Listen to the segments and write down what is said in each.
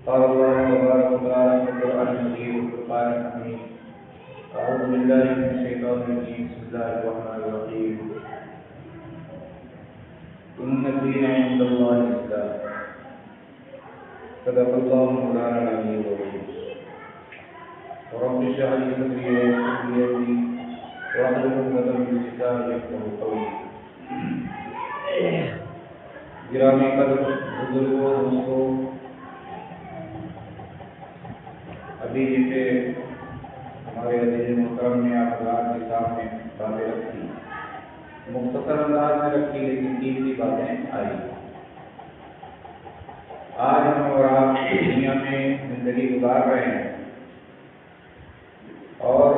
قال الله تبارك وتعالى في القرآن المجيد والفرقان الحميد. أعوذ بالله من الشيطان الرجيم. بسم الله الرحمن الرحيم. إن الدين عند الله الإسلام. صدق الله مولانا العلي العظيم. رب اشرح لي صدري ويسر لي أمري واحلل عقدة من لساني يفقهوا قولي. گرامی قدر بزرگوں دوستوں، ابھی جسے ہمارے عزیز محترم نے آپ حضرات کے سامنے باتیں رکھی، مختصر انداز میں رکھی لیکن قیمتی باتیں آئی. آج ہم اور آپ دنیا میں زندگی گزار رہے ہیں اور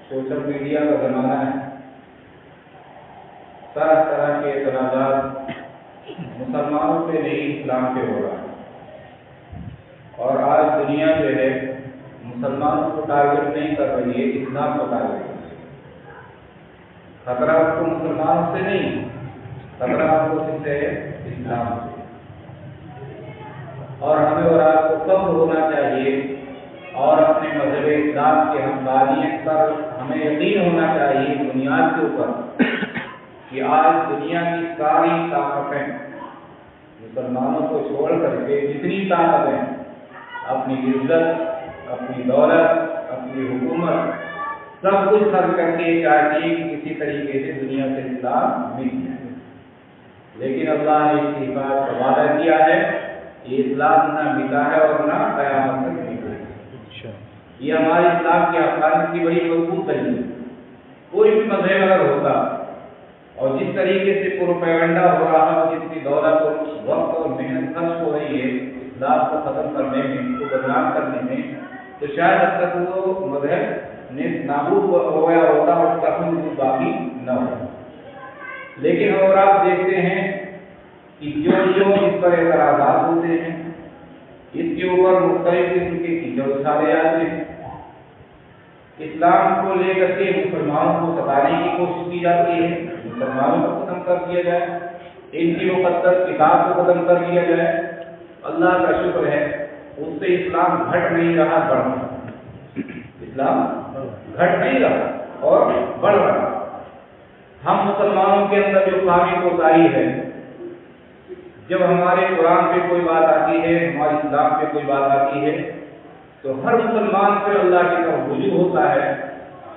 سوشل میڈیا کا زمانہ ہے. طرح طرح کے اعتراضات مسلمانوں پہ نہیں اسلام پہ ہو رہا ہے، اور آج دنیا جو ہے مسلمانوں کو ٹارگیٹ نہیں کر رہی ہے، اسلام کو ٹارگیٹ کر رہی ہے. خطرہ آپ کو مسلمانوں سے نہیں، خطرہ آپ کو کس سے ہے؟ اسلام سے. اور ہمیں اور آپ کو فخر ہونا چاہیے اور اپنے مذہب اسلام کے حقانیت پر ہمیں یقین ہونا چاہیے بنیاد کے اوپر کہ آج دنیا کی ساری طاقتیں مسلمانوں کو چھوڑ کر کے جتنی طاقتیں اپنی عزت، اپنی دولت، اپنی حکومت سب کچھ خرچ کر کے چاہتی ہے کہ کسی طریقے سے دنیا سے اسلام مل جائے. لیکن اللہ نے اس کی حفاظت کا وعدہ کیا ہے، یہ اسلام نہ ملا ہے اور نہ قیامت تک ملے گا. یہ ہمارے اسلام کی حقانیت کی بڑی مضبوط دلیل ہے. کوئی بھی مذہب اگر ہوتا اور جس طریقے سے پروپیگنڈا ہو رہا ہو، جتنی دولت اور وقت اور محنت خرچ ہو رہی ہے اسلام کو ختم کرنے میں، اس کو بدنام کرنے میں، تو شاید اب تک وہ مذہب نابود ہو گیا ہوتا اور اس کا کوئی وجود باقی نہ ہو. لیکن اور آپ دیکھتے ہیں کہ جو اس پر اعتراضات ہوتے ہیں، اس کے اوپر مختلف قسم کے کیچڑ اچھالے جاتے ہیں. اسلام کو لے کر کے مسلمانوں کو ستانے کی کوشش کی جاتی ہے، مسلمانوں کو ختم کر دیا جائے، ان کی مقدس کتاب کو ختم کر دیا جائے. اللہ کا شکر ہے اس سے اسلام گھٹ نہیں رہا، بڑھ رہا. اسلام گھٹ نہیں رہا اور بڑھ رہا. ہم مسلمانوں کے اندر جو خامی کوتاہی ہے، جب ہمارے قرآن پہ کوئی بات آتی ہے، ہمارے اسلام پہ کوئی بات آتی ہے، تو ہر مسلمان پہ اللہ کی طرف رجوع ہوتا ہے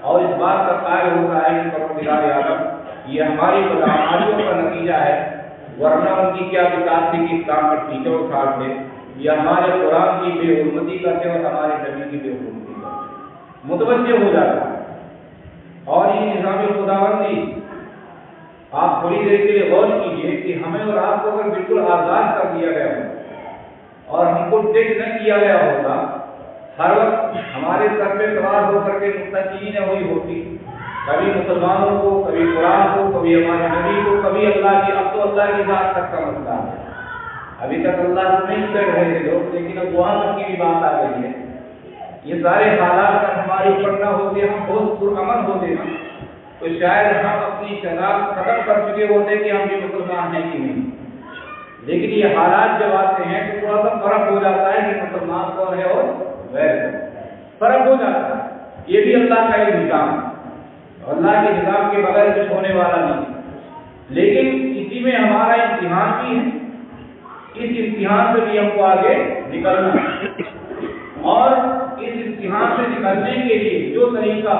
اور اس بات کا قائل ہوتا ہے کہ پروردگار عالم یہ ہماری بدعمالیوں کا نتیجہ ہے، ورنہ ان کی کیا بات تھی کہ اسلام پر ٹیچر اٹھاتے، یہ ہمارے قرآن کی بے حرمتی کرتے اور ہمارے نبی کی بے حرمتی کرتے. متوجہ ہو جاتا ہے. اور یہ نظام خداوندی آپ تھوڑی دیر کے لیے غور کیجیے کہ ہمیں اور آپ کو اگر بالکل آزاد کر دیا گیا ہو اور ہم کو ٹیک نہ کیا گیا ہوتا، ہر وقت ہمارے سر پہ سوار ہو کر کے مستقین ہوئی ہوتی، کبھی مسلمانوں کو، کبھی قرآن کو، کبھی ہمارے نبی کو، کبھی اللہ کی. اب تو اللہ کی ذات تک کا مسئلہ ہے. ابھی تک اللہ سے نہیں کر رہے تھے لوگ، لیکن اب وہاں تک کی بھی بات آ گئی ہے. یہ سارے حالات اگر ہمارے اوپر نہ ہوتے، ہم بہت پرامن ہوتے نا، تو شاید ہم اپنی شناخت ختم کر چکے ہوتے کہ ہم بھی مسلمان ہیں کہ نہیں. لیکن یہ حالات جب آتے ہیں تو تھوڑا سا فرق ہو جاتا ہے کہ مسلمان کون ہے اور غیر فرق ہو جاتا ہے. یہ بھی اللہ کا ایک نظام ہے، اللہ کے نظام کے بغیر کچھ ہونے والا نہیں. لیکن اسی میں ہمارا امتحان بھی ہے. اس امتحان سے بھی ہم کو آگے نکلنا ہے، اور اس امتحان سے نکلنے کے لیے جو طریقہ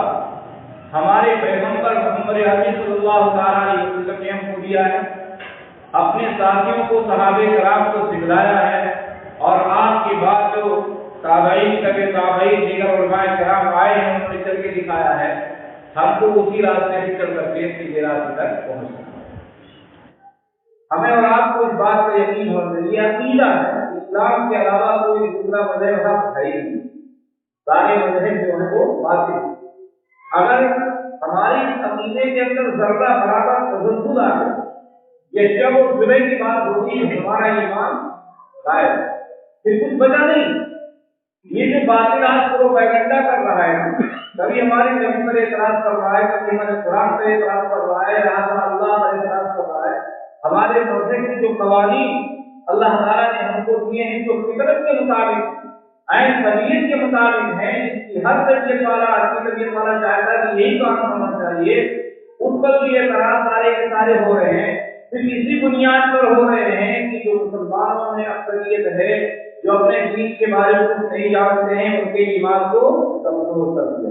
ہمارے پیغمبر محمد عربی صلی اللہ تعالیٰ علیہ وسلم نے ہم کو دیا ہے، اپنے ساتھیوں کو، صحابہ کرام کو سکھلایا ہے، اور آپ کے بعد جو تابعین تابعین دیگر علماء کرام آئے ہیں انہوں نے چل کے دکھایا ہے، ہم کو اسی راستے سے چل کر کے سیدھے راستے تک پہنچنا ہے. ہمیں اور آپ کو اس بات کا یقین ہونا چاہیے، عقیدہ ہے اسلام کے علاوہ کوئی دوسرا مذہب حق ہے ہی نہیں. سارے مذہب جو ہیں وہ باطل ہیں. اگر ہماری عقیدے کے اندر ذرہ برابر تجدد آ گیا، یہ جب اور صبح کی بات ہوتی ہے، ہمارا ایمان غائب، پھر کچھ بچا نہیں. یہ جو باطل آج پروپیگنڈا کر رہا ہے، کبھی ہمارے نبی پر اعتراض کر رہا ہے، کبھی ہمارے قرآن پر اعتراض کر رہا ہے، یہاں پر اللہ پر اعتراض کر رہا ہے. ہمارے مذہب کے جو قوانین اللہ تعالیٰ نے ہم کو دیے ہیں جو فطرت کے مطابق عین طبیعت کے مطابق ہیں، جس کی ہر طبیعت والا اچھی طبیعت والا چاہتا ہے کہ یہی کام ہونا چاہیے، اس پر بھی یہ طرح سارے کے سارے ہو رہے ہیں، صرف اسی بنیاد پر ہو رہے ہیں کہ جو مسلمانوں میں اکثریت ہے جو اپنے دین کے بارے میں کچھ نہیں جانتے ہیں، ان کے ایمان کو کمزور کر دیا،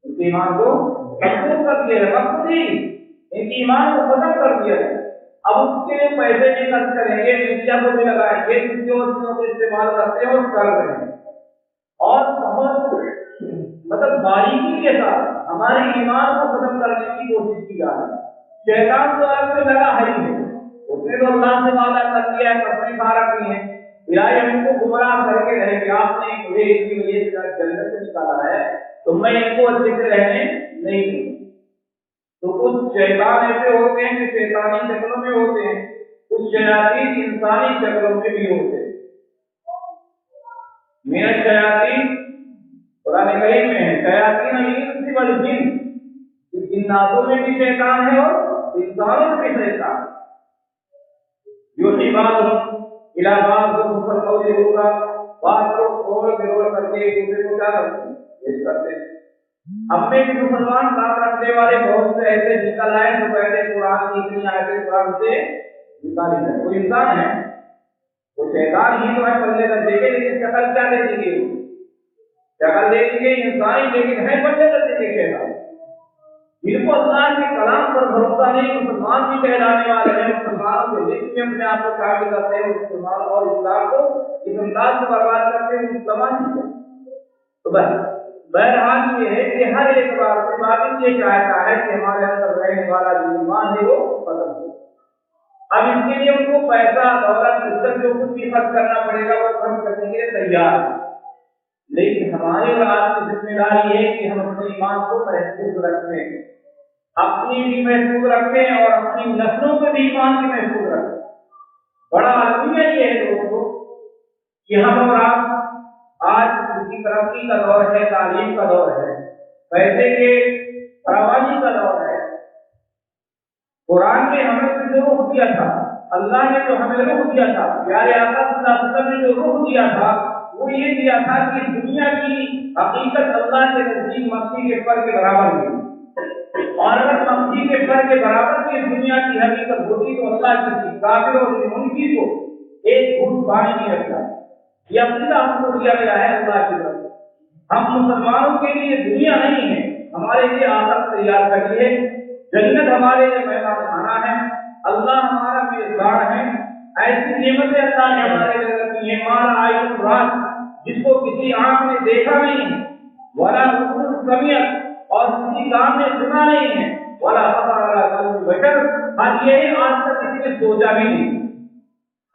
ان کے ایمان کو کمزور کر دیا ہے، مقصد ہی ان کے ایمان کو ختم کر دیا ہے۔ اب اس کے لیے پیسے بھی خرچ کریں گے، میڈیا کو بھی لگائیں گے، کسی اور چیزوں کو استعمال کرتے ہیں اور کر رہے ہیں، اور بہت مطلب باریکی کے ساتھ ہمارے ایمان کو ختم کرنے کی کوشش کی جا رہی ہے۔ شیطان تو آگ میں لگا ہے ہی ہے، اس نے تو اللہ سے وعدہ کر دیا ہے، قسمیں کھا رکھی ہیں، الہی ہم کو گمراہ کر کے رہے کہ آپ نے مجھے اس کی وجہ سے جنت سے نکالا ہے تو میں ان کو اچھے سے رہنے نہیں دوں۔ تو کچھ شیطان ایسے ہوتے ہیں کہ شیطانی شکلوں میں ہوتے ہیں، کچھ شیاطین انسانی شکلوں میں بھی ہوتے ہیں۔ میرا شیاطین قرآن کریم میں ہے، شیاطین الانس والجن، جناتوں میں بھی شیطان ہے اور انسانوں میں بھی شیطان ہے۔ یوحیبانہم الی بعض فالقول ہوگا، بعض لوگ توڑ بروڑ کر کے ایک دوسرے کو کیا کرتے ہیں، پیش کرتے ہیں۔ ہم میں بھی مسلمان نام رکھنے والے بہت سے ایسے نکل آئے جو کہتے ہیں قرآن کی اتنی آیتیں قرآن سے نکالی جائے۔ وہ انسان ہے، وہ شیطان ہی تو ہے پلے کا دیکھے، لیکن شکل کیا دے دی گئی، شکل دے دی گئی انسانی، لیکن ہے پلے کا دیکھے شیطان۔ جن کو اللہ کے کلام پر بھروسہ نہیں، مسلمان بھی کہلانے والے ہیں، مسلمانوں کے لسٹ میں اپنے آپ کو شامل کرتے ہیں، مسلمان اور اسلام کو اس انداز سے برباد کرتے ہیں، مسلمان ہی ہے۔ تو بس بہرحال یہ ہے کہ ہر ایک بار سے باطل یہ چاہتا ہے کہ ہمارے اندر رہنے والا جو ایمان ہے وہ ختم ہو۔ اب اس کے لیے ان کو پیسہ دولت عزت جو کچھ بھی خرچ کرنا پڑے گا وہ خرچ کرنے کے لیے تیار ہے، لیکن ہمارے اور آپ کی ذمہ داری ہے کہ ہم اپنے ایمان کو محفوظ رکھیں، اپنی بھی محفوظ رکھیں اور اپنی نسلوں کو بھی ایمان کی محفوظ رکھیں۔ بڑا المیہ یہ ہے دوستوں کہ ہم اور آپ آج کی ترقی کا دور ہے، تعلیم کا دور ہے، پیسے کے فراوانی کا دور ہے۔ قرآن نے ہمیں جو رخ دیا تھا، اللہ نے جو ہمیں رخ دیا تھا، پیارے آقا صلی اللہ علیہ وسلم نے جو رخ دیا تھا وہ یہ دیا تھا کہ دنیا کی حقیقت اللہ کے نزدیک مکھی کے پر کے برابر ہے، اور اگر مکھی کے پر کے برابر کی دنیا کی حقیقت ہوتی تو اللہ کی کافر اور منکر کو ایک گھوٹ پانی نہیں رکھتا۔ یہ عقیدہ ہم کو دیا گیا ہے اللہ کی طرف سے۔ ہم مسلمانوں کے لیے دنیا نہیں ہے، ہمارے لیے آخرت تیار کری ہے، جنت ہمارے لیے مہمان خانہ ہے، اللہ ہمارا میزبان ہے۔ ایسی نعمتیں اللہ نے ہمارے لیے رکھی ہیں، مال عین رات، جس کو کسی آنکھ نے دیکھا نہیں ہے، ولا اذن سمعت، اور کسی کان نے سنا نہیں ہے، ولا خطر علی قلب بشر، اور یہ آج تک کسی نے سوچا بھی نہیں۔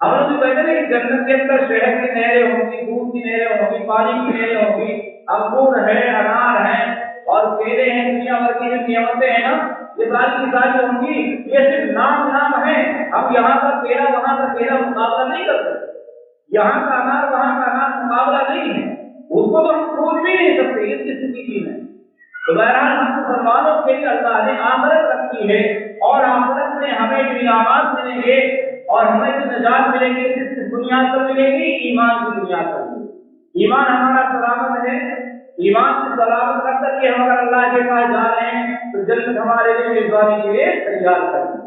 ہم لوگ کہتے ہیں کہ جنت کے اندر شہد کی نہریں ہوں گی، دودھ کی نہریں ہوں گی، پانی کی نہریں ہوں گی، انگور ہے، انار ہے اور کیلے ہیں، دنیا بھر کی جو نعمتیں ہیں نا یہ ساری کی ساری ہوں گی۔ یہ صرف نام ہے، ہم یہاں کا کیلا وہاں کا کیلا مقابلہ نہیں کر سکتے، یہاں کا انار وہاں کا انار مقابلہ نہیں ہے، اس کو تو ہم سوچ بھی نہیں سکتے اس استھتی میں۔ تو بہرحال ہم مسلمانوں کے لیے اللہ نے آخرت رکھی ہے، اور آخرت میں ہمیں جو انعامات ملیں گے اور ہمیں جو نجات ملے گی کس بنیاد پر ملے گی؟ ایمان کی بنیاد پر ملے گی۔ ایمان ہمارا سلامت ہے، ایمان سے سلامت رکھ کر کے ہم اگر اللہ کے پاس جا رہے ہیں تو جنت ہمارے لیے میزبانی کے لیے تیار کر دی،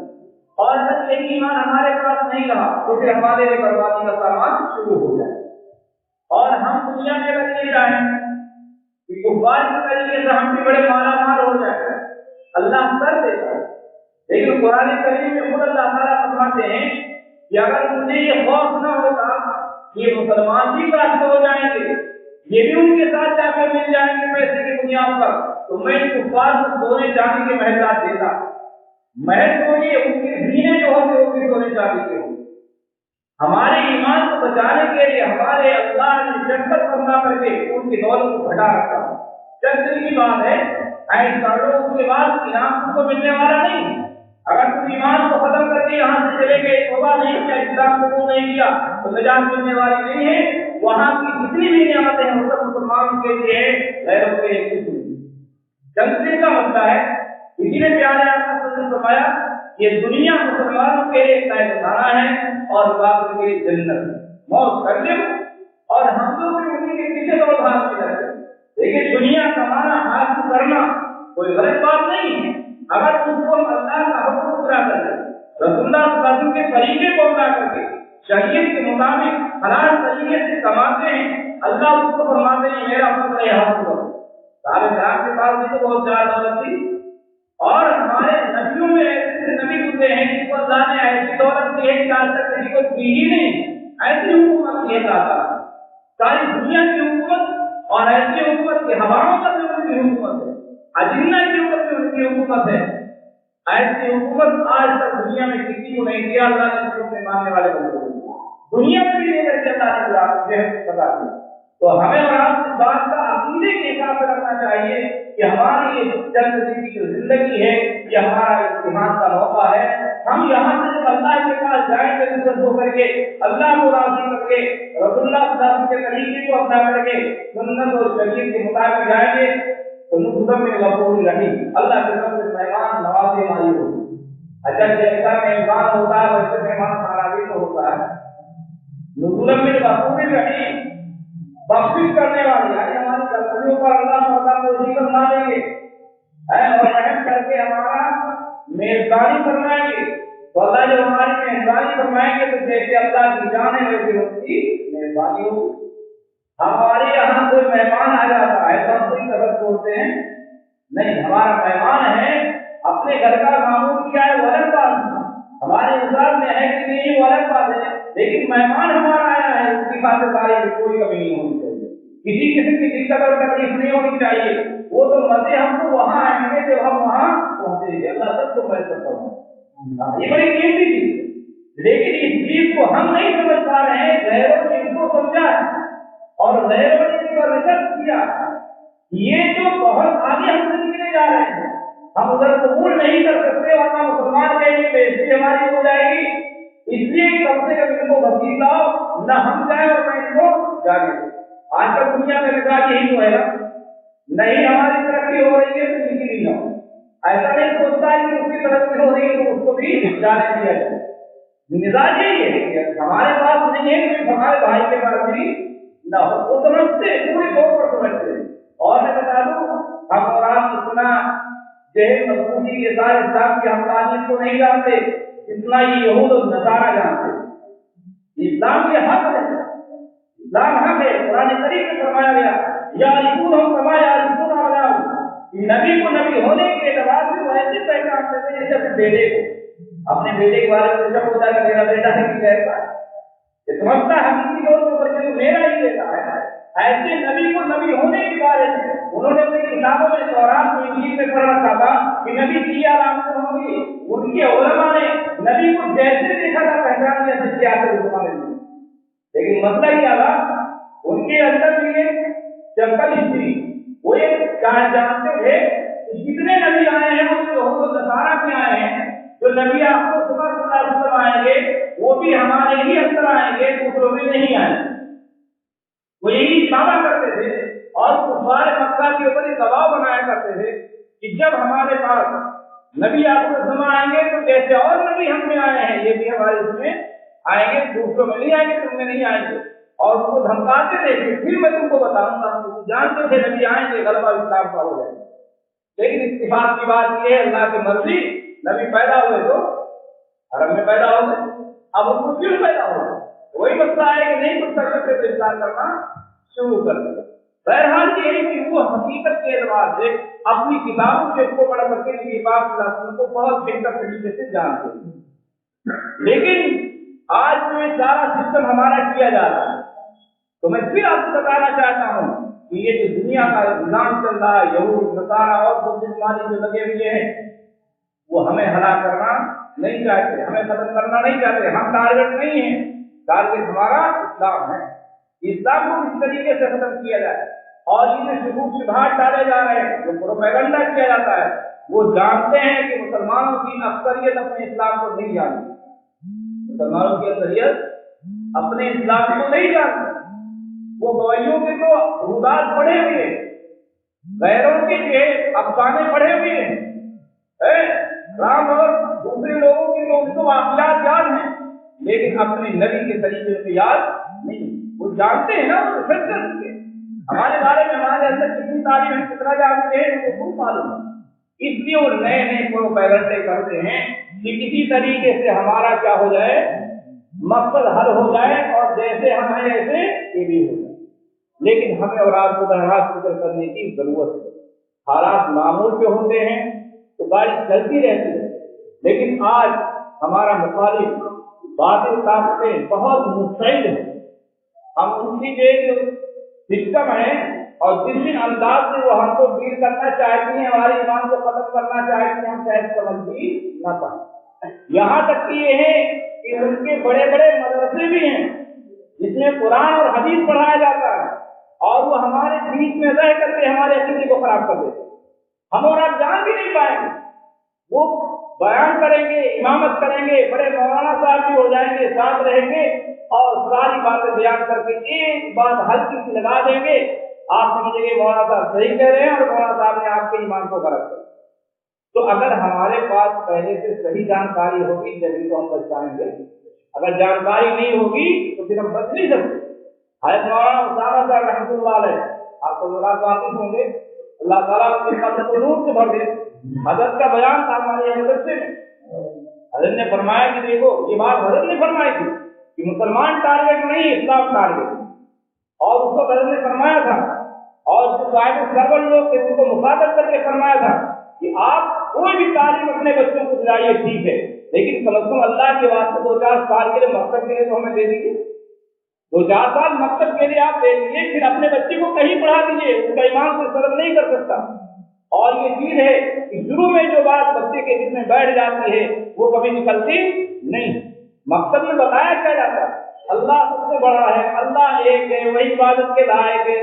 اور اگر یہ ایمان ہمارے پاس نہیں رہا تو پھر ہمارے لیے بربادی کا سامان شروع ہو جائے، اور ہم دنیا میں اگر یہ چاہیں کہ کفار کے طریقے سے ہم بھی بڑے مالا مال ہو جائے، اللہ کر دیتا ہے، لیکن قرآن کریم میں خود اللہ تعالیٰ فرماتے ہیں کہ اگر مجھے یہ خوف نہ ہوتا یہ مسلمان بھی کافر ہو جائیں گے، یہ بھی ان کے ساتھ جا کے مل جائیں گے پیسے کی بنیاد پر، تو میں کفار کو سونے چاندی کے محلات دیتا، محل تو یہ ان کے زینے جو ہوتے وہ بھی سونے چاندی کے ہوں۔ ہمارے ایمان کو بچانے کے لیے ہمارے اللہ نے شدت فرما کر کے ان کی دولت کو گھٹا رکھا۔ چند دن کی بات ہے، ایسا اس کے بعد انعام کو ملنے والا نہیں۔ اگر تم ایمان کو ختم کر کے یہاں سے چلے گئے، توبہ نہیں کیا، اسلام قبول نہیں کیا تو نجات ملنے والی نہیں ہے۔ وہاں کی جتنی بھی نعمتیں ہیں وہ سب مسلمانوں کے لیے غیروں کے لیے چند دن کا مسئلہ ہے۔ اسی لیے پیارے آقا صلی اللہ علیہ وسلم نے فرمایا یہ دنیا مسلمانوں کے لیے قید خانہ ہے اور کافر کے لیے جنت۔ موت کر لے اور ہم لوگ بھی انہیں کے پیچھے دوڑ بھاگ کے رہتے ہیں۔ لیکن دنیا کمانا حاصل کرنا کوئی غلط بات نہیں ہے، اگر اس کو اللہ کا حکم پورا کر دے، رسول اللہ صلی اللہ علیہ وسلم کے طریقے کو اپنا کر کے شریعت کے مطابق حلال طریقے سے کماتے ہیں، اللہ اس کو فرماتے ہیں میرا فضل ہے حاصل کرو۔ صحابہ کرام کے پاس بھی تو بہت زیادہ دولت تھی، اور ہمارے نبیوں میں ایسے نبی گزرے ہیں جن کو اللہ نے ایسی دولت دی ہے کہ آج تک کسی کو دی ہی نہیں، ایسی حکومت کی ہے اللہ ساری دنیا کی حکومت، اور ایسی حکومت کی ہواؤں پر بھی ان کی حکومت ہے، اجنہ کے اوپر بھی ان کی حکومت ہے۔ ایسی حکومت آج تک دنیا میں کسی کو نہیں دیا، اللہ نے اس کو ماننے والے کو دنیا میں بھی لے کر کے اللہ نے بتا دیا۔ تو ہمیں اور آپ اس بات کا عقیدے کے حساب سے رکھنا چاہیے کہ ہماری یہ چند دن کی جو زندگی ہے یہ ہمارا امتحان کا موقع ہے۔ ہم یہاں سے اللہ کے پاس جائیں گے عزت ہو کر کے، اللہ کو راضی کر کے، رسول اللہ صلی اللہ علیہ وسلم کے طریقے کو اپنا کر کے سنت اور شریعت کے مطابق جائیں گے تو نزول میں غفور رحیم، اللہ کے طرف سے مہمان نوازی ہماری ہوگی۔ اچھا جیسا مہمان ہوتا ہے ویسے مہمان خانہ بھی تو ہوتا ہے۔ نزول میں غفور رحیم بخشش کرنے والے، یعنی ہماری غلطیوں پر اللہ تعالیٰ کو ذکر نہ دیں گے اور رحم کر کے ہمارا میزبانی فرمائیں گے، تو اللہ جب ہماری میزبانی فرمائیں گے تو جیسے اللہ کی جان ہے ویسے اس کی میزبانی ہوگی۔ ہمارے یہاں کوئی مہمان آ جاتا ہے تو ہم کوئی سبق چھوڑتے ہیں نہیں، ہمارا مہمان ہے، اپنے گھر کا معمول کیا ہے وہ الگ بات ہے، ہمارے حساب میں ہے کہ نہیں وہ الگ بات ہے، لیکن مہمان ہمارا آیا ہے اس کی خاطرداری میں کوئی کمی نہیں ہونی چاہیے، کسی قسم کی دقت اور تکلیف نہیں ہونی چاہیے۔ وہ تو مزے ہم کو وہاں آئیں گے جب ہم وہاں پہنچیں گے، اللہ سب کو میسر فرمائے، یہ بڑی قیمتی چیز ہے۔ لیکن اس چیز کو ہم نہیں سمجھ پا رہے ہیں، غیروں نے اس کو سمجھا ہے اور غیروں نے اس پر ریسرچ کیا، یہ جو بہت آگے ہم سے نکلے جا رہے ہیں، ہم ادھر قبول نہیں کر سکتے ورنہ مسلمان کہیں گے بےعزتی ہماری ہو جائے گی، اس لیے کم سے کم ان کو وسیع لاؤ، نہ ہم جائیں اور نہ ان کو جانے۔ آج کل دنیا میں مزاج یہی تو ہے نا، نہیں ہماری ترقی ہو رہی ہے تو ان کی نہیں ہو، ایسا نہیں سوچتا ہے کہ اس کی ترقی ہو رہی ہے تو اس کو بھی جانے دیا جائے، مزاج یہی ہے کہ ہمارے پاس نہیں ہے تو ہمارے بھائی کے پاس بھی نہ ہو، وہ سمجھتے پورے طور پر سمجھتے۔ اور میں بتا دوں ہم اور آپ اتنا ذہن مضبوطی کے ساتھ اسلام کی حقانیت کو نہیں جانتے اتنا یہ یہود اور نصارہ جانتے۔ اسلام کے حق ہے، اسلام حق ہے، قرآن کریم میں فرمایا گیا یعرفونہم کما یعرفون ابناءہم، نبی کو نبی ہونے کے اعتبار سے وہ ایسے پہچانتے تھے جیسے اپنے بیٹے کو، اپنے بیٹے کے بارے میں جب ہوتا ہے کہ میرا بیٹا ہے کہ کیسا یہ سمجھتا ہے حقیقی طور پر کہ میرا ہی بیٹا ہے، ایسے نبی کو نبی ہونے کے بارے میں انہوں نے اپنی کتابوں میں تورات میں انجیل میں پڑھ رکھا تھا کہ نبی کی علامتیں ہوں گی، ان کے علماء نے نبی کو جیسے دیکھا تھا پہچان لیا تھا کیا لیکن مسئلہ کیا تھا ان کے اندر بھی ایک چپل تھی، وہ ایک جانتے تھے کہ جتنے نبی آئے ہیں وہ یہود نصارہ کے آئے ہیں، جو نبی آپ کو صلی اللہ علیہ وسلم آئیں گے وہ بھی ہمارے ہی اندر آئیں گے، دوسروں میں نہیں آئیں گے، وہ یہی دعویٰ کرتے تھے اور کفار مکہ کے اوپر یہ دباؤ بنایا کرتے تھے کہ جب ہمارے پاس نبی آپ کو سما آئیں گے تو جیسے اور نبی ہم میں آئے ہیں یہ بھی ہمارے اس میں آئیں گے، دوسروں میں نہیں آئیں گے، تم میں نہیں آئیں گے، اور ان کو دھمکاتے تھے کہ پھر میں تم کو بتاؤں گا، جانتے تھے نبی آئیں گے غلبہ اسلام کا ہو جائے گا۔ لیکن اتفاق کی بات یہ ہے اللہ کی مرضی، نبی پیدا ہوئے تو حرم میں پیدا ہو گئے، اب ان کو کیوں پیدا ہو گئے وہی مسئلہ ہے کہ نہیں کچھ کر سکتے تو انکار کرنا شروع کر دیا۔ بہرحال یہ ہے کہ وہ حقیقت کے اعتبار سے اپنی کتابوں سے کو پڑھ کر کے نبی پاک صلی اللہ علیہ وسلم کو بہت بہتر طریقے سے جانتے ہیں، لیکن آج جو یہ سارا سسٹم ہمارا کیا جا رہا ہے تو میں پھر آپ کو بتانا چاہتا ہوں کہ یہ جو دنیا کا نظام چل رہا ہے، یہود نصارہ اور مسلمان جو لگے ہوئے ہیں وہ ہمیں ہلاک کرنا نہیں چاہتے، ہمیں ختم کرنا نہیں چاہتے، ہم ٹارگیٹ نہیں ہیں، ٹارگیٹ ہمارا اسلام ہے، اسلام کو کس طریقے سے ختم کیا جائے، اور یہ شبہات شبہات ڈالے جا رہے ہیں جو پروپیگنڈا کیا جاتا ہے، وہ جانتے ہیں کہ مسلمانوں کی اکثریت اپنے اسلام کو نہیں جانتی، مسلمانوں کی اکثریت اپنے اسلام کو نہیں جانتی، وہ گویوں کے تو رودات پڑھے ہوئے ہیں، غیروں کے افسانے پڑھے ہوئے ہیں، राम और दूसरे लोगों की तो उनको वाक़यात याद हैं, लेकिन अपने नबी के तरीके से याद नहीं। वो जानते हैं ना, वो रिसर्च करते हैं हमारे बारे में, हमारे अंदर कितनी तारीफ है, कितना जानते हैं, उनको खूब मालूम है। इसलिए वो नए नए प्रोपेगेंडे करते हैं कि किसी तरीके से हमारा क्या हो जाए, मकसद हल हो जाए, और जैसे हम हैं ऐसे ये भी हो जाए। लेकिन हमें और आपको बहरास फिक्र करने की जरूरत है। हालात मामूल पे होते हैं तो गाड़ी चलती रहती है, लेकिन आज हमारा मुखालिफ बातिल ताकतें बहुत मुस्तैद है। हम उनकी जो सिस्टम है और जिस भी अंदाज से वो हमको डील करना चाहती हैं, हमारे ईमान को खत्म करना चाहती हैं, हम शायद समझ भी न पाए। यहाँ तक कि ये है कि उनके बड़े बड़े मदरसे भी हैं जिसमें कुरान और हदीस पढ़ाया जाता है, और वो हमारे बीच में रह करके हमारे अकीदे को खराब कर देते हैं। हम और आप जान भी नहीं पाएंगे। वो बयान करेंगे, इमामत करेंगे, बड़े मौलाना साहब भी हो जाएंगे, साथ रहेंगे और सारी बातें बयान करके एक बात हल्की सी लगा देंगे, आप समझेंगे मौलाना साहब सही कह रहे हैं और मौलाना साहब ने आपके ईमान को गलत कर। तो अगर हमारे पास पहले से सही जानकारी होगी जल्दी तो हम बच पाएंगे। अगर जानकारी नहीं होगी तो फिर हम बच नहीं सकते। हज़रत मौलाना उसामा साहब रहमतुल्लाह अलैह, आपको लोग वाकिफ होंगे, अल्लाह ताला उनके कब्र को नूर से भर दे। हज़रत का बयान था हमारे मदरसे में। हज़रत ने फरमाया कि देखो, ये बात हज़रत ने फरमाई थी कि मुसलमान टारगेट नहीं, इस्लाम टारगेट। और उसको हज़रत ने फरमाया था, और जो साहिब सरवर लोग थे उनको मुखातब करके फरमाया था कि आप कोई भी तालीम अपने बच्चों को दिलाइए, ठीक है, लेकिन कम से कम अल्लाह के वास्ते 2-4 साल के लिए मकसद के लिए तो हमें दे दीजिए। 2-4 साल मकसद के लिए आप दे दीजिए, फिर अपने बच्चे को कहीं पढ़ा दीजिए, उसका ईमान कोई सर्व नहीं कर सकता। और ये चीज है कि शुरू में जो बात बच्चे के दिल में बैठ जाती है वो कभी निकलती नहीं। मकसद में बताया क्या जाता है, अल्लाह सबसे बड़ा है, अल्लाह एक है, वही इबादत के लायक है,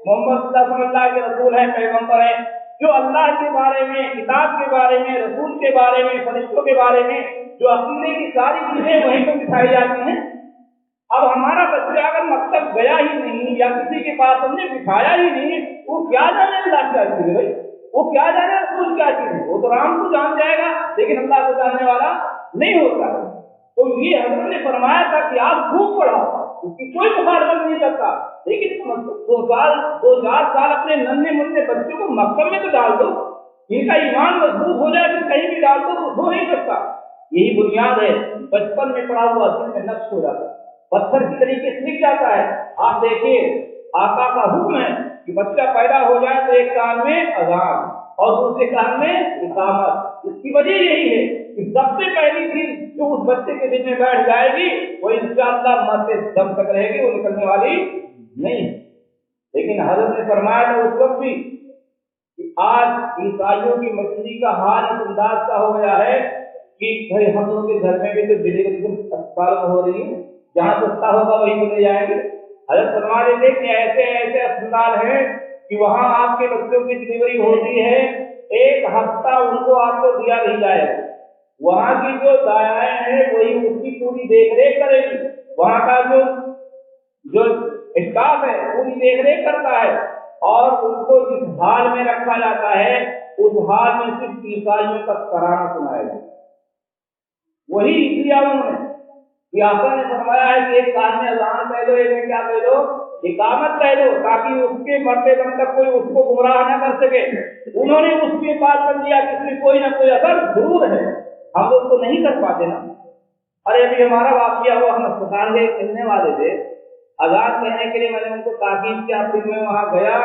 मोहम्मद सल्लल्लाहु अलैहि के रसूल है, पैगंबर है। जो अल्लाह के बारे में, किताब के बारे में, रसूल के बारे में, फरिश्तों के बारे में जो अकीदे की सारी चीजें वहीं पर दिखाई जाती हैं। अब हमारा बच्चा अगर मकसद गया ही नहीं या किसी के पास हमने बिठाया ही नहीं, वो क्या जाने अल्लाह क्या चीज है भाई, वो क्या जाने रसूल क्या चीज है। वो तो राम को जान जाएगा लेकिन अल्लाह को जानने वाला नहीं होता है। तो ये हज़रत ने फरमाया था कि आप खूब पढ़ाओ, उसकी कोई मुखालफत नहीं करता, लेकिन 2-4 साल अपने नन्हे मुन्ने बच्चों को मकसद में तो डाल दो, इनका ईमान मजबूत हो जाए, फिर कहीं भी डाल दो तो हो नहीं सकता। यही बुनियाद है। बचपन में पड़ा हुआ दिल में नक्श हो जाता है, पत्थर की तरीके से सीख जाता है। आप देखिए, आका का हुक्म है कि बच्चा पैदा हो जाए तो एक कान में अज़ान और दूसरे कान में इकामत। इसकी वजह यही है कि सबसे पहली चीज जो उस बच्चे के दिल में बैठ जाएगी वो इंशाअल्लाह मरते दम तक रहेगी, वो निकलने वाली नहीं। लेकिन हज़रत ने फरमाया था उस वक्त भी कि आज ईसाइयों की मछली का हाल इस अंदाज का हो गया है कि भाई हम लोग के घर में भी तो डिलीवरी अस्पताल में हो रही है, जहाँ सस्ता होगा वहीं चले जाएंगे। हज़रत फरमा देते कि ऐसे ऐसे अस्पताल हैं कि वहाँ आपके बच्चों की डिलीवरी होती है, 1 हफ्ता उनको आपको दिया नहीं जाएगा। वहाँ की जो दायाएं हैं वही उसकी पूरी देखरेख करेगी, वहाँ का जो स्टाफ है पूरी देखरेख करता है, और उनको जिस हाल में रखा जाता है उस हाल में सिर्फ ईसाइयों का तराना सुनाएगा। वही किया उन्होंने कि आका ने फरमाया है कि एक कान में अज़ान कह दो, एक में क्या कह दो, इकामत कह दो, ताकि उसके मरते दम तक कोई उसको गुमराह न कर सके। उन्होंने उसके पास कर दिया कि इसमें कोई ना कोई असर जरूर है, हम लोग तो नहीं कर पाते ना। अरे अभी हमारा वाकया हुआ, हम अस्पताल में मिलने वाले थे, अज़ान कहने के लिए मैंने उनको ताकीद किया, फिर मैं वहाँ गया,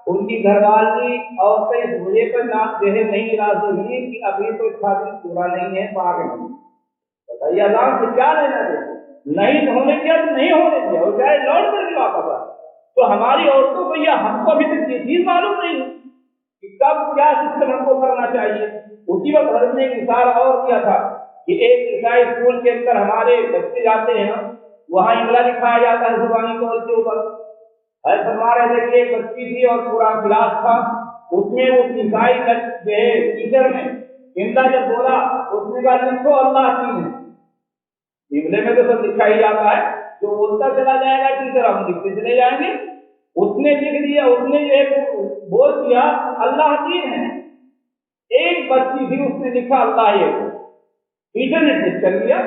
उनकी घरवाली औरतें मुझे पर नाम जो है नहीं राजी हुई कि अभी तो शादी पूरा नहीं है, आगे नहीं। बताइए अज़ान से क्या लेना दे, नहीं होने दिया तो नहीं होने दिया, और चाहे लौट कर भी वापस आ। तो हमारी औरतों को या हमको अभी तक ये चीज मालूम नहीं कि कब क्या सिस्टम हमको करना चाहिए। उसी वक्त हज़रत ने एक मिसाल और किया था कि एक ईसाई स्कूल के अंदर हमारे बच्चे जाते हैं, वहाँ इंगला लिखाया जाता है जुबानी तौर के ऊपर। फरमा रहे थे कि एक बच्ची थी और पूरा क्लास था, उसमें उस ईसाई टीचर ने इंगला जब बोला उसने कहा लिखो अल्लाह तीन है। इंगले में तो सब लिखा ही जाता है, जो बोलता चला जाएगा टीचर हम लिखते चले जाएंगे। उसने लिख दिया, उसने एक बोल दिया अल्लाह तीन है। एक बच्ची थी, उसने लिखा अल्लाह एक है, टीचर ने टिक कर लिया,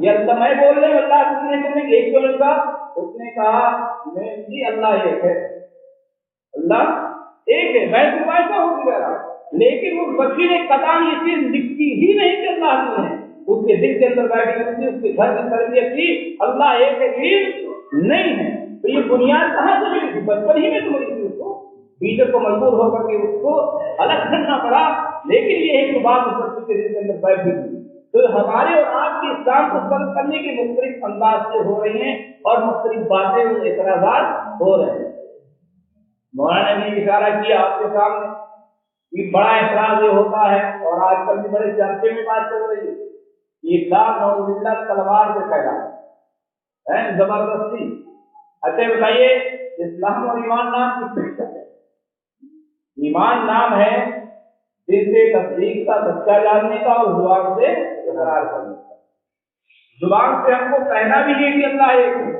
ये अल्लाह मैं बोल रहे अल्लाह, तुमने एक को लिखा, उसने कहा मैं जी अल्लाह एक है, अल्लाह एक है, मैं तो ऐसा हो गया। लेकिन उस बच्ची ने कतान ये चीज लिखी ही नहीं कि अल्लाह की है, उसके दिल के अंदर बैठी हुई थी, उसके घर की तरबियत थी अल्लाह एक है दीन नहीं है। तो ये बुनियाद कहाँ से मिली थी? बचपन ही में तो मिली थी उसको, टीचर को मजबूर होकर के उसको अलग करना पड़ा, लेकिन ये एक बात उस बच्चे के दिल के अंदर बैठी थी। तो हमारे और आपके इस्लाम को बंद करने के मुख्तलिफ अंदाज से हो रही हैं और मुख्तलिफ बातें और एतराज़ात हो रहे हैं। मौलाना ने इशारा किया आपके सामने कि बड़ा एतराज ये होता है और आजकल भी बड़े चर्चे में बात चल रही है कि इस्लाम नौजुबिल्लाह तलवार से फैला है जबरदस्ती। अच्छा बताइए, इस्लाम और ईमान नाम किससे है? ईमान नाम है दिल से तस्दीक का, सच्चा जानने का, और जुबान से इकरार करने का। जुबान से हमको कहना भी है कि अल्लाह एक है,